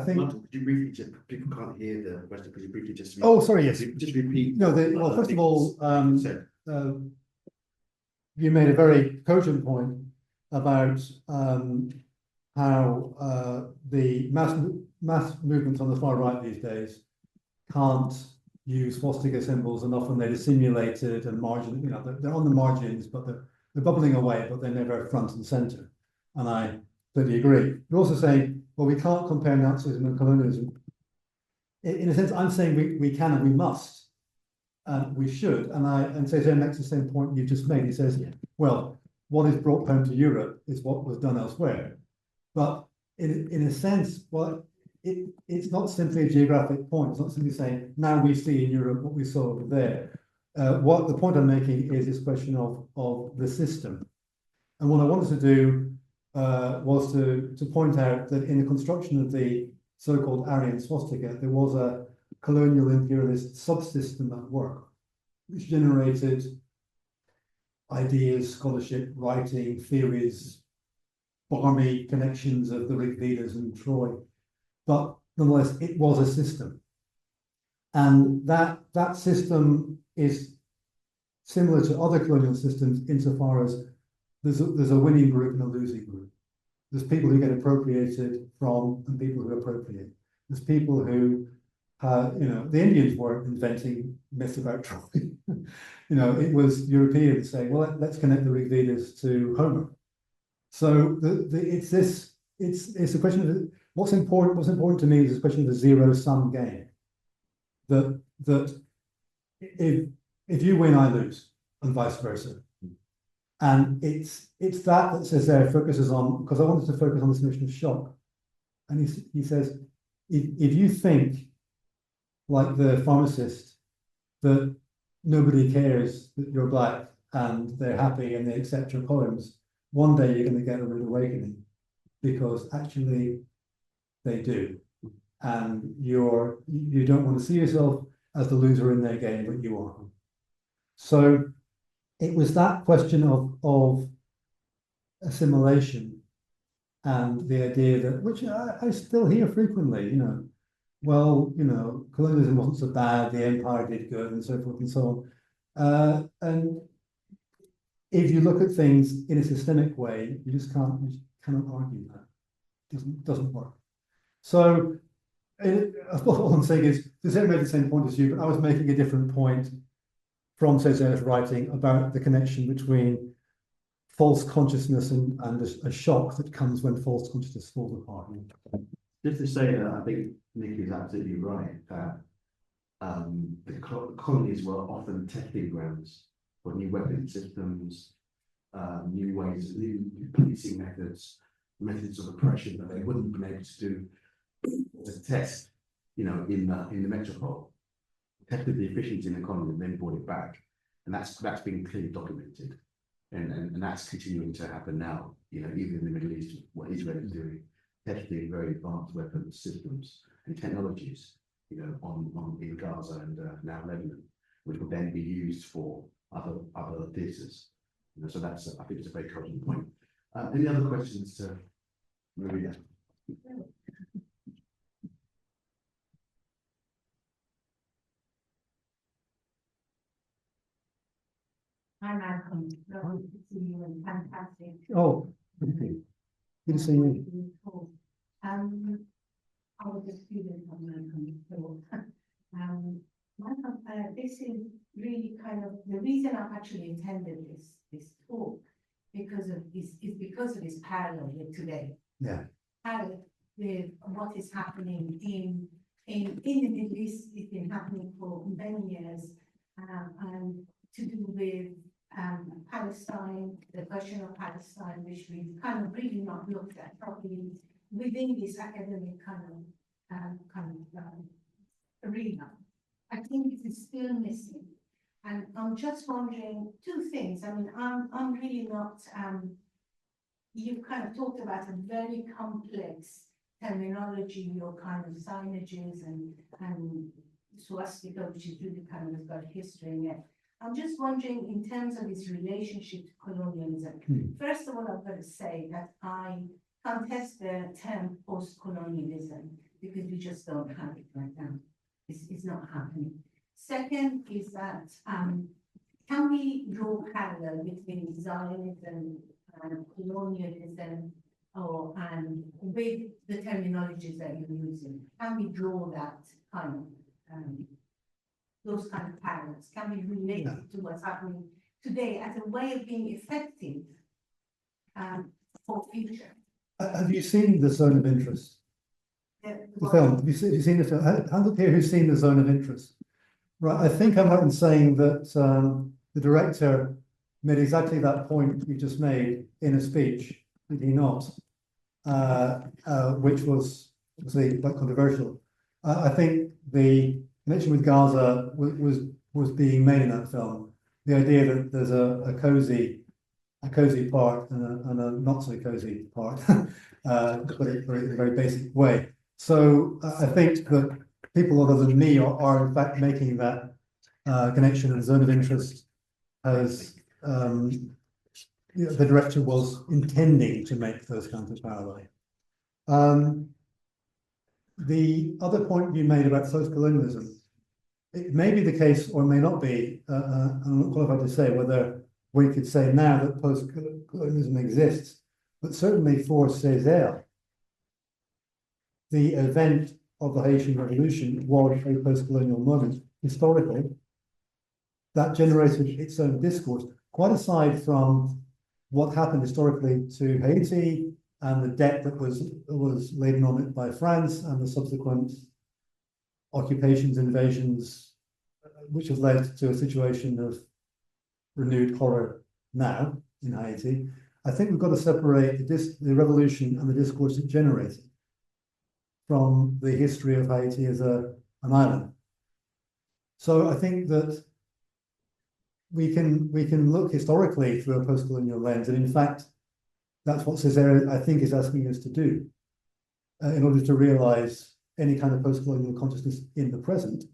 think.
Martin, could you briefly just, people can't hear the question, could you briefly just?
Oh, sorry, yes.
Just repeat.
No, well, first of all, you made a very cogent point about how the mass movements on the far right these days can't use swastika symbols, and often they're dissimulated and margin. You know, they're on the margins, but they're bubbling away, but they're never front and center. And I totally agree. You're also saying, well, we can't compare Nazism and colonialism. In a sense, I'm saying we can and we must, and we should. And Césaire makes the same point you just made. He says, well, what is brought home to Europe is what was done elsewhere. But in a sense, well, it's not simply a geographic point. It's not simply saying, now we see in Europe what we saw over there. What the point I'm making is this question of the system. And what I wanted to do was to point out that in the construction of the so-called Aryan swastika, there was a colonial imperialist subsystem at work, which generated ideas, scholarship, writing, theories, barmy connections of the Rigvedas and Troy. But nonetheless, it was a system. And that system is similar to other colonial systems insofar as there's a winning group and a losing group. There's people who get appropriated from and people who appropriate. There's people who, the Indians weren't inventing myths about Troy. It was Europeans saying, well, let's connect the Rigvedas to Homer. So it's a question of what's important to me is a question of the zero-sum game. That if you win, I lose, and vice versa. And it's that Césaire focuses on, because I wanted to focus on this notion of shock. And he says, if you think, like the pharmacist, that nobody cares that you're black and they're happy and they accept your poems, one day you're going to get a rude awakening, because actually they do. And you don't want to see yourself as the loser in their game, but you are. So it was that question of assimilation and the idea that, which I still hear frequently, colonialism wasn't so bad, the empire did good, and so forth and so on. And if you look at things in a systemic way, you cannot argue that. It doesn't work. So I suppose all I'm saying is, Césaire made the same point as you, but I was making a different point from Césaire's writing about the connection between false consciousness and a shock that comes when false consciousness falls apart.
Just to say that I think Nick is absolutely right that the colonies were often testing grounds for new weapon systems, new ways, new policing methods of oppression that they wouldn't have been able to do to test, in the metropole. Tested the efficiency in the economy and then brought it back, and that's been clearly documented, and that's continuing to happen now. Even in the Middle East, what Israel is doing, testing very advanced weapons systems and technologies, in Gaza and now Lebanon, which will then be used for other theatres. So that's I think it's a very cogent point. Any other questions to Maria?
Hi, Malcolm. Lovely to see you and fantastic.
Oh, thank you. Good to see you.
I was a student of Malcolm, so, Malcolm, this is really kind of the reason I've actually attended this talk is because of this parallel with today.
Yeah.
Parallel with what is happening in the Middle East. It's been happening for many years, and to do with Palestine, the question of Palestine, which we've kind of really not looked at properly within this academic arena. I think it is still missing, and I'm just wondering two things. I mean, I'm really not. You've kind of talked about a very complex terminology, your kind of signages and swastika, which is really kind of has got history in it. I'm just wondering, in terms of its relationship to colonialism, first of all, I've got to say that I contest the term post-colonialism because we just don't have it right now. It's not happening. Second is that can we draw parallel between Zionism and colonialism and with the terminologies that you're using? Can we draw that kind of those kind of parallels? Can we relate it to what's happening today as a way of being effective for future?
Have you seen The Zone of Interest? The film? Have you seen the film? Hand up here who's seen The Zone of Interest? Right, I think I'm right in saying that the director made exactly that point you just made in a speech, did he not? Which was obviously quite controversial. I think the connection with Gaza was being made in that film. The idea that there's a cozy part and a not so cozy part, to put it in a very basic way. So I think that people other than me are in fact making that connection, and Zone of Interest has the director was intending to make those kinds of parallels. The other point you made about post-colonialism, it may be the case or may not be, I'm not qualified to say whether we could say now that post-colonialism exists, but certainly for Césaire, the event of the Haitian Revolution was a post-colonial moment, historically, that generated its own discourse, quite aside from what happened historically to Haiti and the debt that was laden on it by France and the subsequent occupations, invasions, which have led to a situation of renewed horror now in Haiti. I think we've got to separate the revolution and the discourse it generated from the history of Haiti as an island. So I think that we can look historically through a post-colonial lens, and in fact, that's what Césaire, I think, is asking us to do in order to realize any kind of post-colonial consciousness in the present.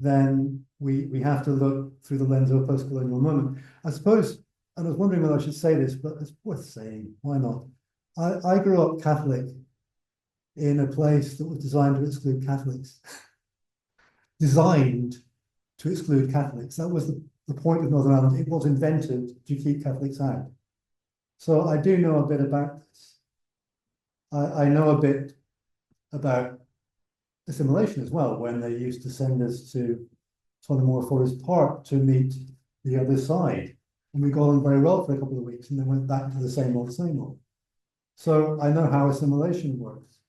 Then we have to look through the lens of a post-colonial moment. I suppose, and I was wondering whether I should say this, but it's worth saying, why not? I grew up Catholic in a place that was designed to exclude Catholics. Designed to exclude Catholics. That was the point of Northern Ireland. It was invented to keep Catholics out. So I do know a bit about this. I know a bit about assimilation as well, when they used to send us to Tullamore Forest Park to meet the other side. And we got on very well for a couple of weeks and then went back to the same old, same old. So I know how assimilation works.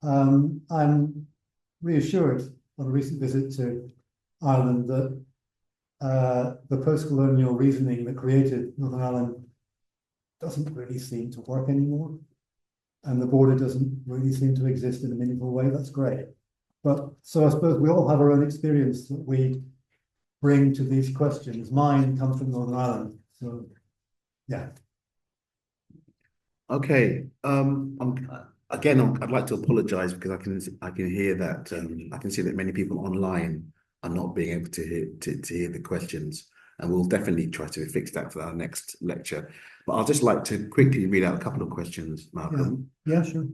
I'm reassured on a recent visit to Ireland that the post-colonial reasoning that created Northern Ireland doesn't really seem to work anymore. And the border doesn't really seem to exist in a meaningful way. That's great. But so I suppose we all have our own experience that we bring to these questions. Mine comes from Northern Ireland. So, yeah.
Okay. I'd like to apologize because I can hear that I can see that many people online are not being able to hear the questions, and we'll definitely try to fix that for our next lecture. But I'll just like to quickly read out a couple of questions, Malcolm.
Yeah, sure.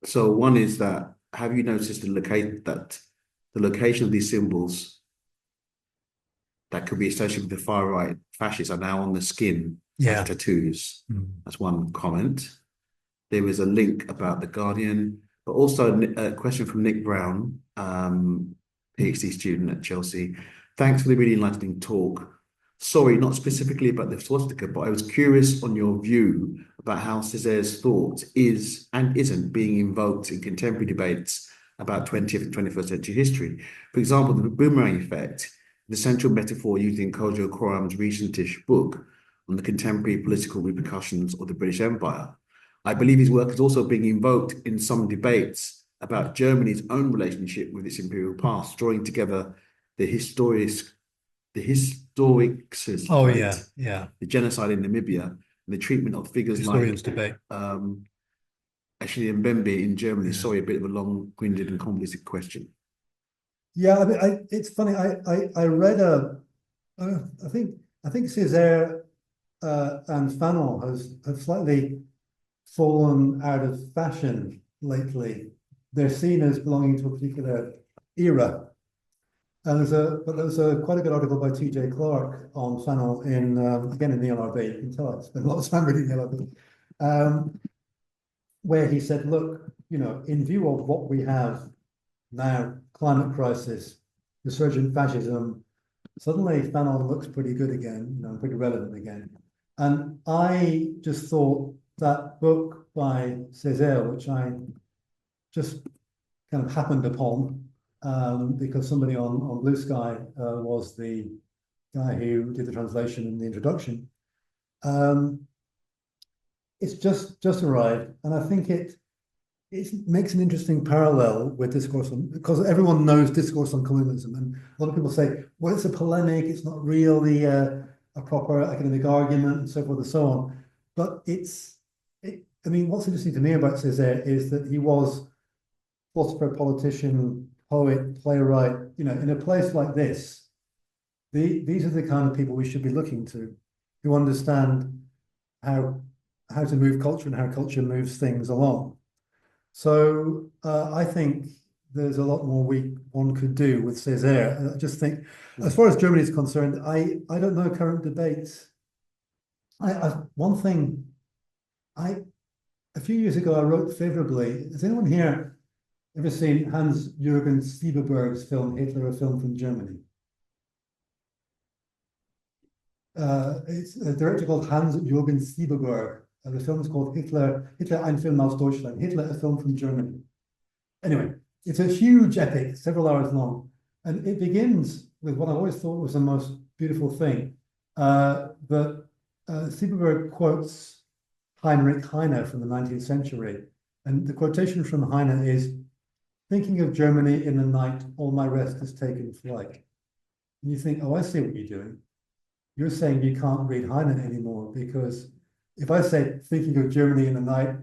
So one is that, have you noticed that the location of these symbols that could be associated with the far right fascists are now on the skin
Yeah.
as tattoos. That's one comment. There was a link about The Guardian, but also a question from Nick Brown, PhD student at Chelsea. Thanks for the really enlightening talk. Sorry, not specifically about the swastika, but I was curious on your view about how Césaire's thought is and isn't being invoked in contemporary debates about 20th and 21st century history. For example, the boomerang effect, the central metaphor used in Kojo Koram's recentish book on the contemporary political repercussions of the British Empire. I believe his work is also being invoked in some debates about Germany's own relationship with its imperial past, drawing together the historics,
Oh,
right?
yeah, yeah.
The genocide in Namibia, and the treatment of figures
Historians
like
debate.
actually Mbembe in Germany.
Yeah.
Sorry, a bit of a long-winded and convoluted question.
Yeah, I mean, it's funny. I read I think Césaire and Fanon have slightly fallen out of fashion lately. They're seen as belonging to a particular era. And there's quite a good article by T.J. Clark on Fanon in again in the LRB. You can tell I spent a lot of time reading the LRB, where he said, look, in view of what we have now, climate crisis, resurgent fascism, suddenly Fanon looks pretty good again, pretty relevant again. And I just thought that book by Césaire, which I just kind of happened upon, because somebody on Blue Sky was the guy who did the translation and the introduction. It's just arrived, and I think it makes an interesting parallel with discourse on, because everyone knows discourse on colonialism, and a lot of people say, well, it's a polemic, it's not really a proper academic argument, and so forth and so on. But I mean, what's interesting to me about Césaire is that he was philosopher, politician, poet, playwright. In a place like this, these are the kind of people we should be looking to, who understand how to move culture and how culture moves things along. So I think there's a lot more one could do with Césaire. I just think, as far as Germany is concerned, I don't know current debates. One thing, a few years ago I wrote favorably. Has anyone here ever seen Hans-Jürgen Stieberberg's film Hitler, a film from Germany? It's a director called Hans-Jürgen Stieberberg. The film is called Hitler, ein Film aus Deutschland, Hitler, a film from Germany. Anyway, it's a huge epic, several hours long. And it begins with what I always thought was the most beautiful thing. That Stieberberg quotes Heinrich Heine from the 19th century. And the quotation from Heine is, thinking of Germany in the night, all my rest has taken flight. And you think, oh, I see what you're doing. You're saying you can't read Heine anymore, because if I say thinking of Germany in the night,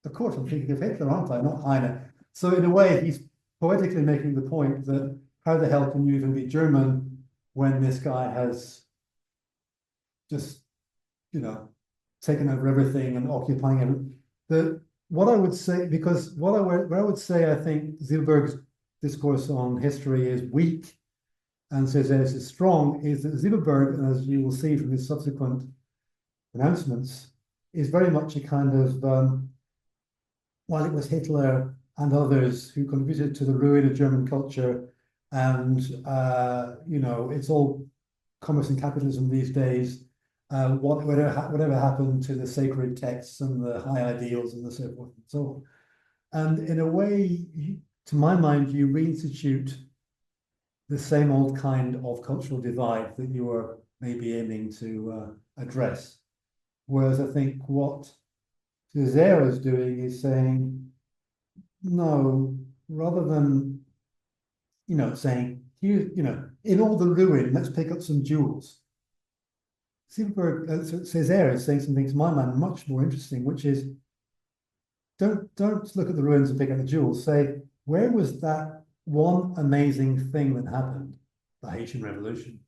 of course I'm thinking of Hitler, aren't I? Not Heine. So in a way, he's poetically making the point that how the hell can you even be German when this guy has just, taken over everything and occupying everything. What I would say, because where I would say I think Zilberg's discourse on history is weak and Césaire's is strong, is that Zilberg, as you will see from his subsequent announcements, is very much a kind of, while it was Hitler and others who contributed to the ruin of German culture, and it's all commerce and capitalism these days. Whatever happened to the sacred texts and the high ideals and so forth and so on. And in a way, to my mind, you reinstitute the same old kind of cultural divide that you were maybe aiming to address. Whereas I think what Césaire is doing is saying, no, rather than, saying, here, in all the ruin, let's pick up some jewels. Césaire is saying something, to my mind, much more interesting, which is, don't look at the ruins and pick up the jewels. Say, where was that one amazing thing that happened, the Haitian Revolution,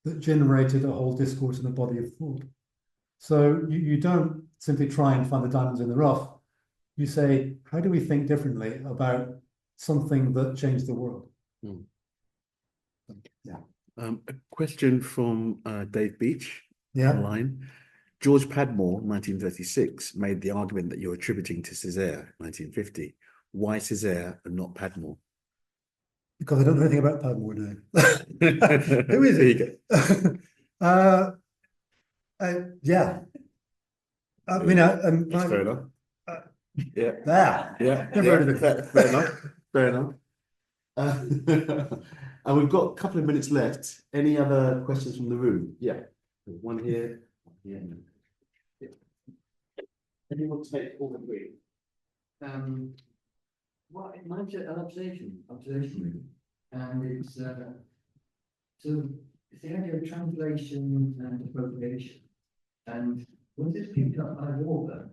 that generated a whole discourse and a body of thought? So you don't simply try and find the diamonds in the rough. You say, how do we think differently about something that changed the world?
A question from Dave Beach
Yeah.
online. George Padmore, 1936, made the argument that you're attributing to Césaire, 1950. Why Césaire and not Padmore?
Because I don't know anything about Padmore now. Who is it? Yeah. I mean,
That's fair enough. Yeah.
There.
Yeah.
Never heard of it.
Fair enough. Fair enough. And we've got a couple of minutes left. Any other questions from the room? Yeah. There's one here. Yeah. Anyone take all three?
Well, it might be an observation, and it's so it's the idea of translation and appropriation, and was this picked up by Warburg?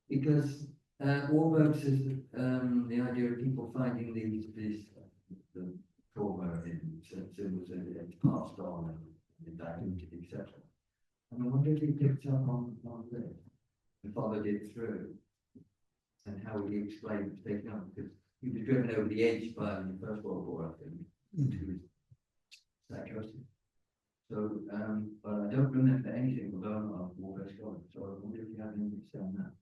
Because Warburg says the idea of people finding these the trauma in symbols and it's passed on and diluted, etc. And I wonder if he picked up on this and followed it through, and how would he explain it taken up? Because he was driven over the edge by the First World War, I think, into his psychosis. So, but I don't remember anything about Warburg's going, so I wonder if you have anything to say on that.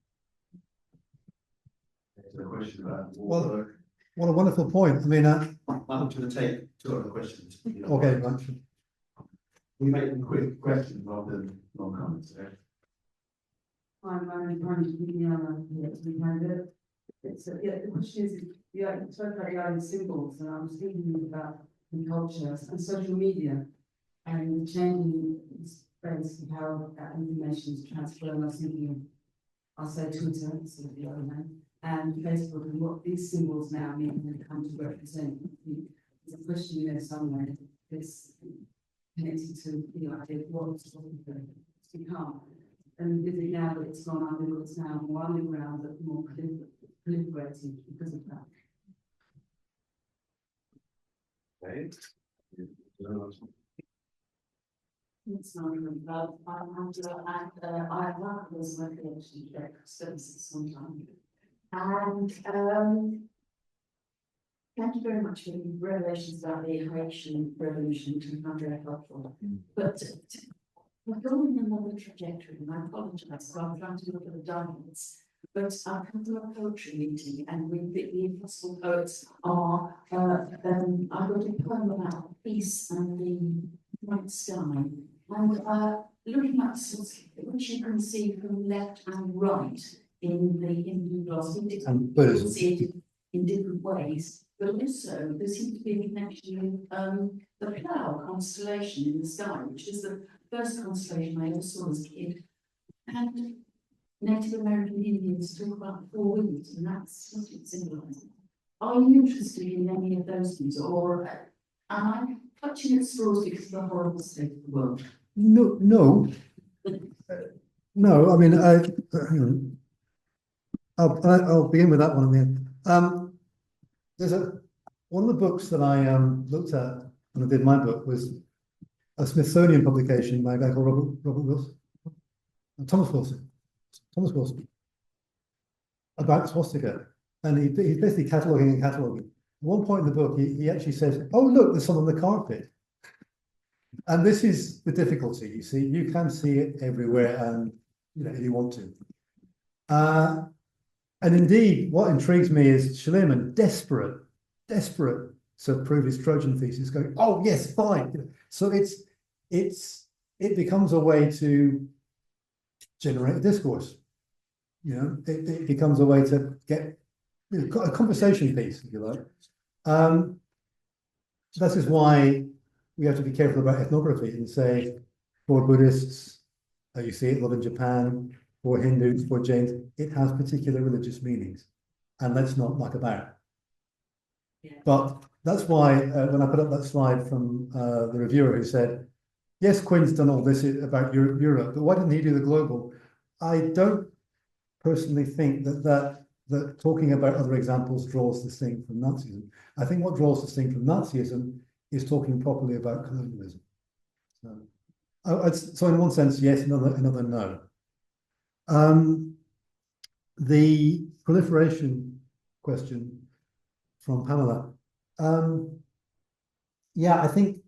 There's a question about
Well,
Warburg.
what a wonderful point. I mean,
I'm going to take two other questions.
okay, right.
We make them quick questions rather than long comments. Okay?
I'm trying to give the other behind it. It's yeah, the question is, you spoke about the idea of symbols, and I was thinking about the culture and social media and the changing space of how that information is transferred. I was thinking of, I'll say Twitter, sort of the other name, and Facebook, and what these symbols now mean when they come to represent. There's a question there somewhere that's connected to the idea of what it's become. And is it now that it's gone underground, it's now more underground, but more proliferated because of that?
Okay.
It's not even about, I work with my collection of services sometime. And thank you very much for the revelations about the Haitian revolution to how very helpful. But we're going in another trajectory, and I apologize, so I'm trying to look at the diamonds. But I've come to a poetry meeting, and the impossible poets are, I've got a poem about peace and the night sky. And looking at which you can see from left and right in the Hindu philosophy,
And
you
Buddhism.
can see it in different ways. But also, there seems to be a connection with the plough constellation in the sky, which is the first constellation I ever saw as a kid. And Native American Indians talk about four winds, and that's what it symbolizes. Are you interested in any of those things, or am I touching at straws because of the horrible state of the world?
No, no. No, I mean, hang on. I'll begin with that one in the end. There's one of the books that I looked at when I did my book was a Smithsonian publication by a guy called Robert Wilson, Thomas Wilson, about swastika, and he's basically cataloging. At one point in the book, he actually says, "Oh, look, there's some on the carpet." And this is the difficulty. You see, you can see it everywhere, and if you want to. And indeed, what intrigues me is Schliemann, desperate to prove his Trojan thesis, going, "Oh yes, fine." So it becomes a way to generate a discourse. It becomes a way to get a conversation piece, if you like. That is why we have to be careful about ethnography and say, for Buddhists, you see it a lot in Japan, for Hindus, for Jains, it has particular religious meanings, and let's not muck about.
Yeah.
But that's why when I put up that slide from the reviewer who said, yes, Quinn's done all this about Europe, but why didn't he do the global? I don't personally think that talking about other examples draws this thing from Nazism. I think what draws this thing from Nazism is talking properly about colonialism. So in one sense, yes, another no. The proliferation question, from Pamela. Yeah, I think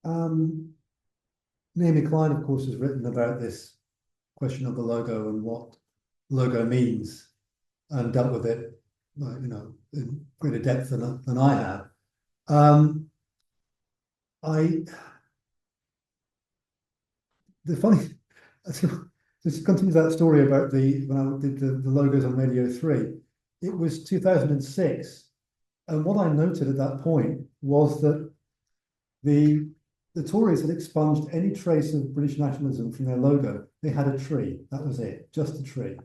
Naomi Klein, of course, has written about this question of the logo and what logo means, and dealt with it, you know, in greater depth than I have. The funny, this continues that story about when I did the logos on Radio 3. It was 2006, and what I noted at that point was that the Tories had expunged any trace of British nationalism from their logo. They had a tree, that was it, just a tree.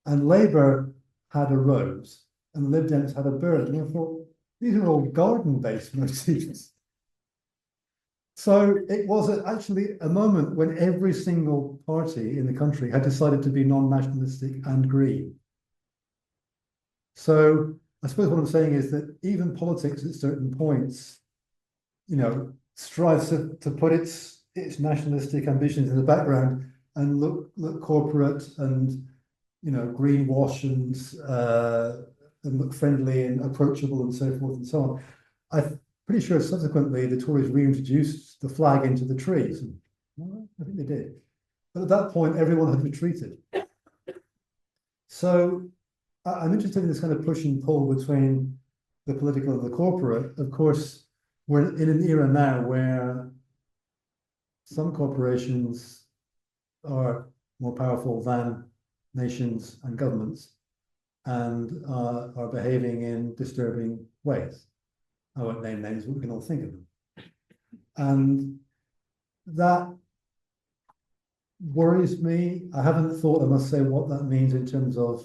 And Labour had a rose, and the Lib Dems had a bird. And I thought, these are all garden-based motifs. So it was actually a moment when every single party in the country had decided to be non-nationalistic and green. So I suppose what I'm saying is that even politics at certain points, you know, strives to put its nationalistic ambitions in the background and look corporate and, you know, greenwash and look friendly and approachable and so forth and so on. I'm pretty sure subsequently the Tories reintroduced the flag into the trees. Well, I think they did. But at that point, everyone had retreated. So I'm interested in this kind of push and pull between the political and the corporate. Of course, we're in an era now where some corporations are more powerful than nations and governments and are behaving in disturbing ways. I won't name names, but we can all think of them. And that worries me. I haven't thought, I must say, what that means in terms of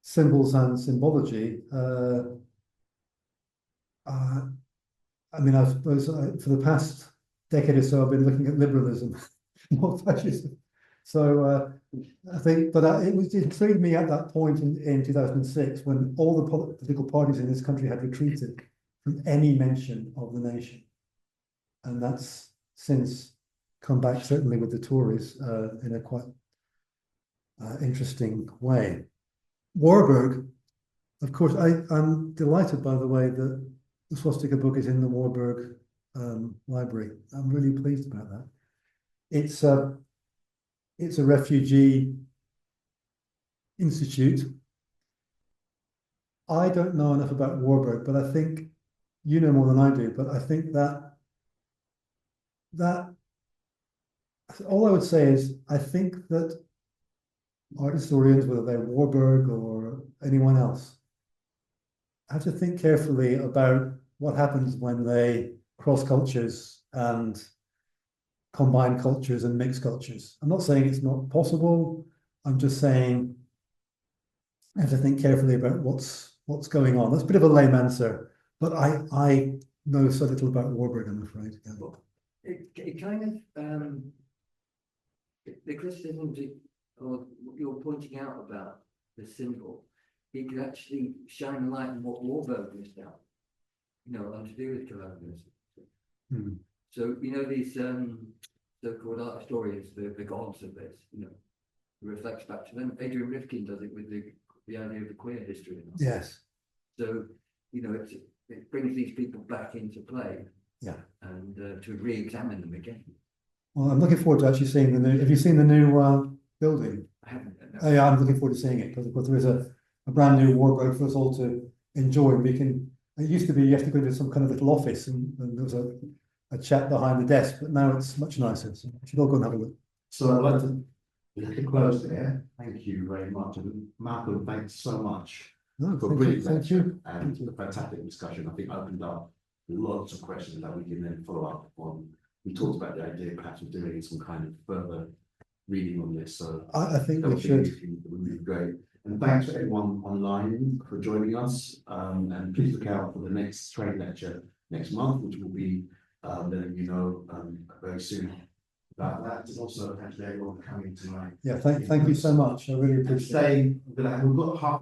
symbols and symbology. I mean, I suppose for the past decade or so, I've been looking at liberalism, not fascism. So I think, but it intrigued me at that point in 2006 when all the political parties in this country had retreated from any mention of the nation. And that's since come back, certainly with the Tories, in a quite interesting way. Warburg, of course, I'm delighted, by the way, that the Swastika book is in the Warburg library. I'm really pleased about that. It's a refugee institute. I don't know enough about Warburg, but I think you know more than I do. But I think that all I would say is I think that art historians, whether they're Warburg or anyone else, have to think carefully about what happens when they cross cultures and combine cultures and mix cultures. I'm not saying it's not possible. I'm just saying I have to think carefully about what's going on. That's a bit of a lame answer, but I know so little about Warburg, I'm afraid. Yeah.
It kind of the criticism or what you're pointing out about the symbol, it could actually shine a light on what Warburg missed out, you know, on to do with colonialism.
Hmm.
So, you know, these so-called art historians, the gods of this, you know, reflects back to them. Adrian Rifkin does it with the idea of the queer history.
Yes.
So, you know, it brings these people back into play.
Yeah.
And to re-examine them again.
Well, I'm looking forward to actually seeing the new. Have you seen the new building?
I haven't.
Oh, yeah, I'm looking forward to seeing it because, of course, there is a brand new Warburg for us all to enjoy. We can. It used to be you have to go into some kind of little office and there was a chat behind the desk, but now it's much nicer. So we should all go and have a look.
So I'd like to close there. Thank you very much. And Malcolm, thanks so much
No,
for
thank
brilliant
you. Thank
lecture
you.
and a fantastic discussion. I think opened up lots of questions that we can then follow up on. We talked about the idea perhaps of doing some kind of further reading on this. So
I think
that
we
would
should.
would be great. And thanks to everyone online for joining us. And please look out for the next TrAIN lecture next month, which will be letting you know very soon about that. There's also thanks to everyone for coming tonight.
Yeah, thank you so much. I really
And
appreciate it.
stay, we've got half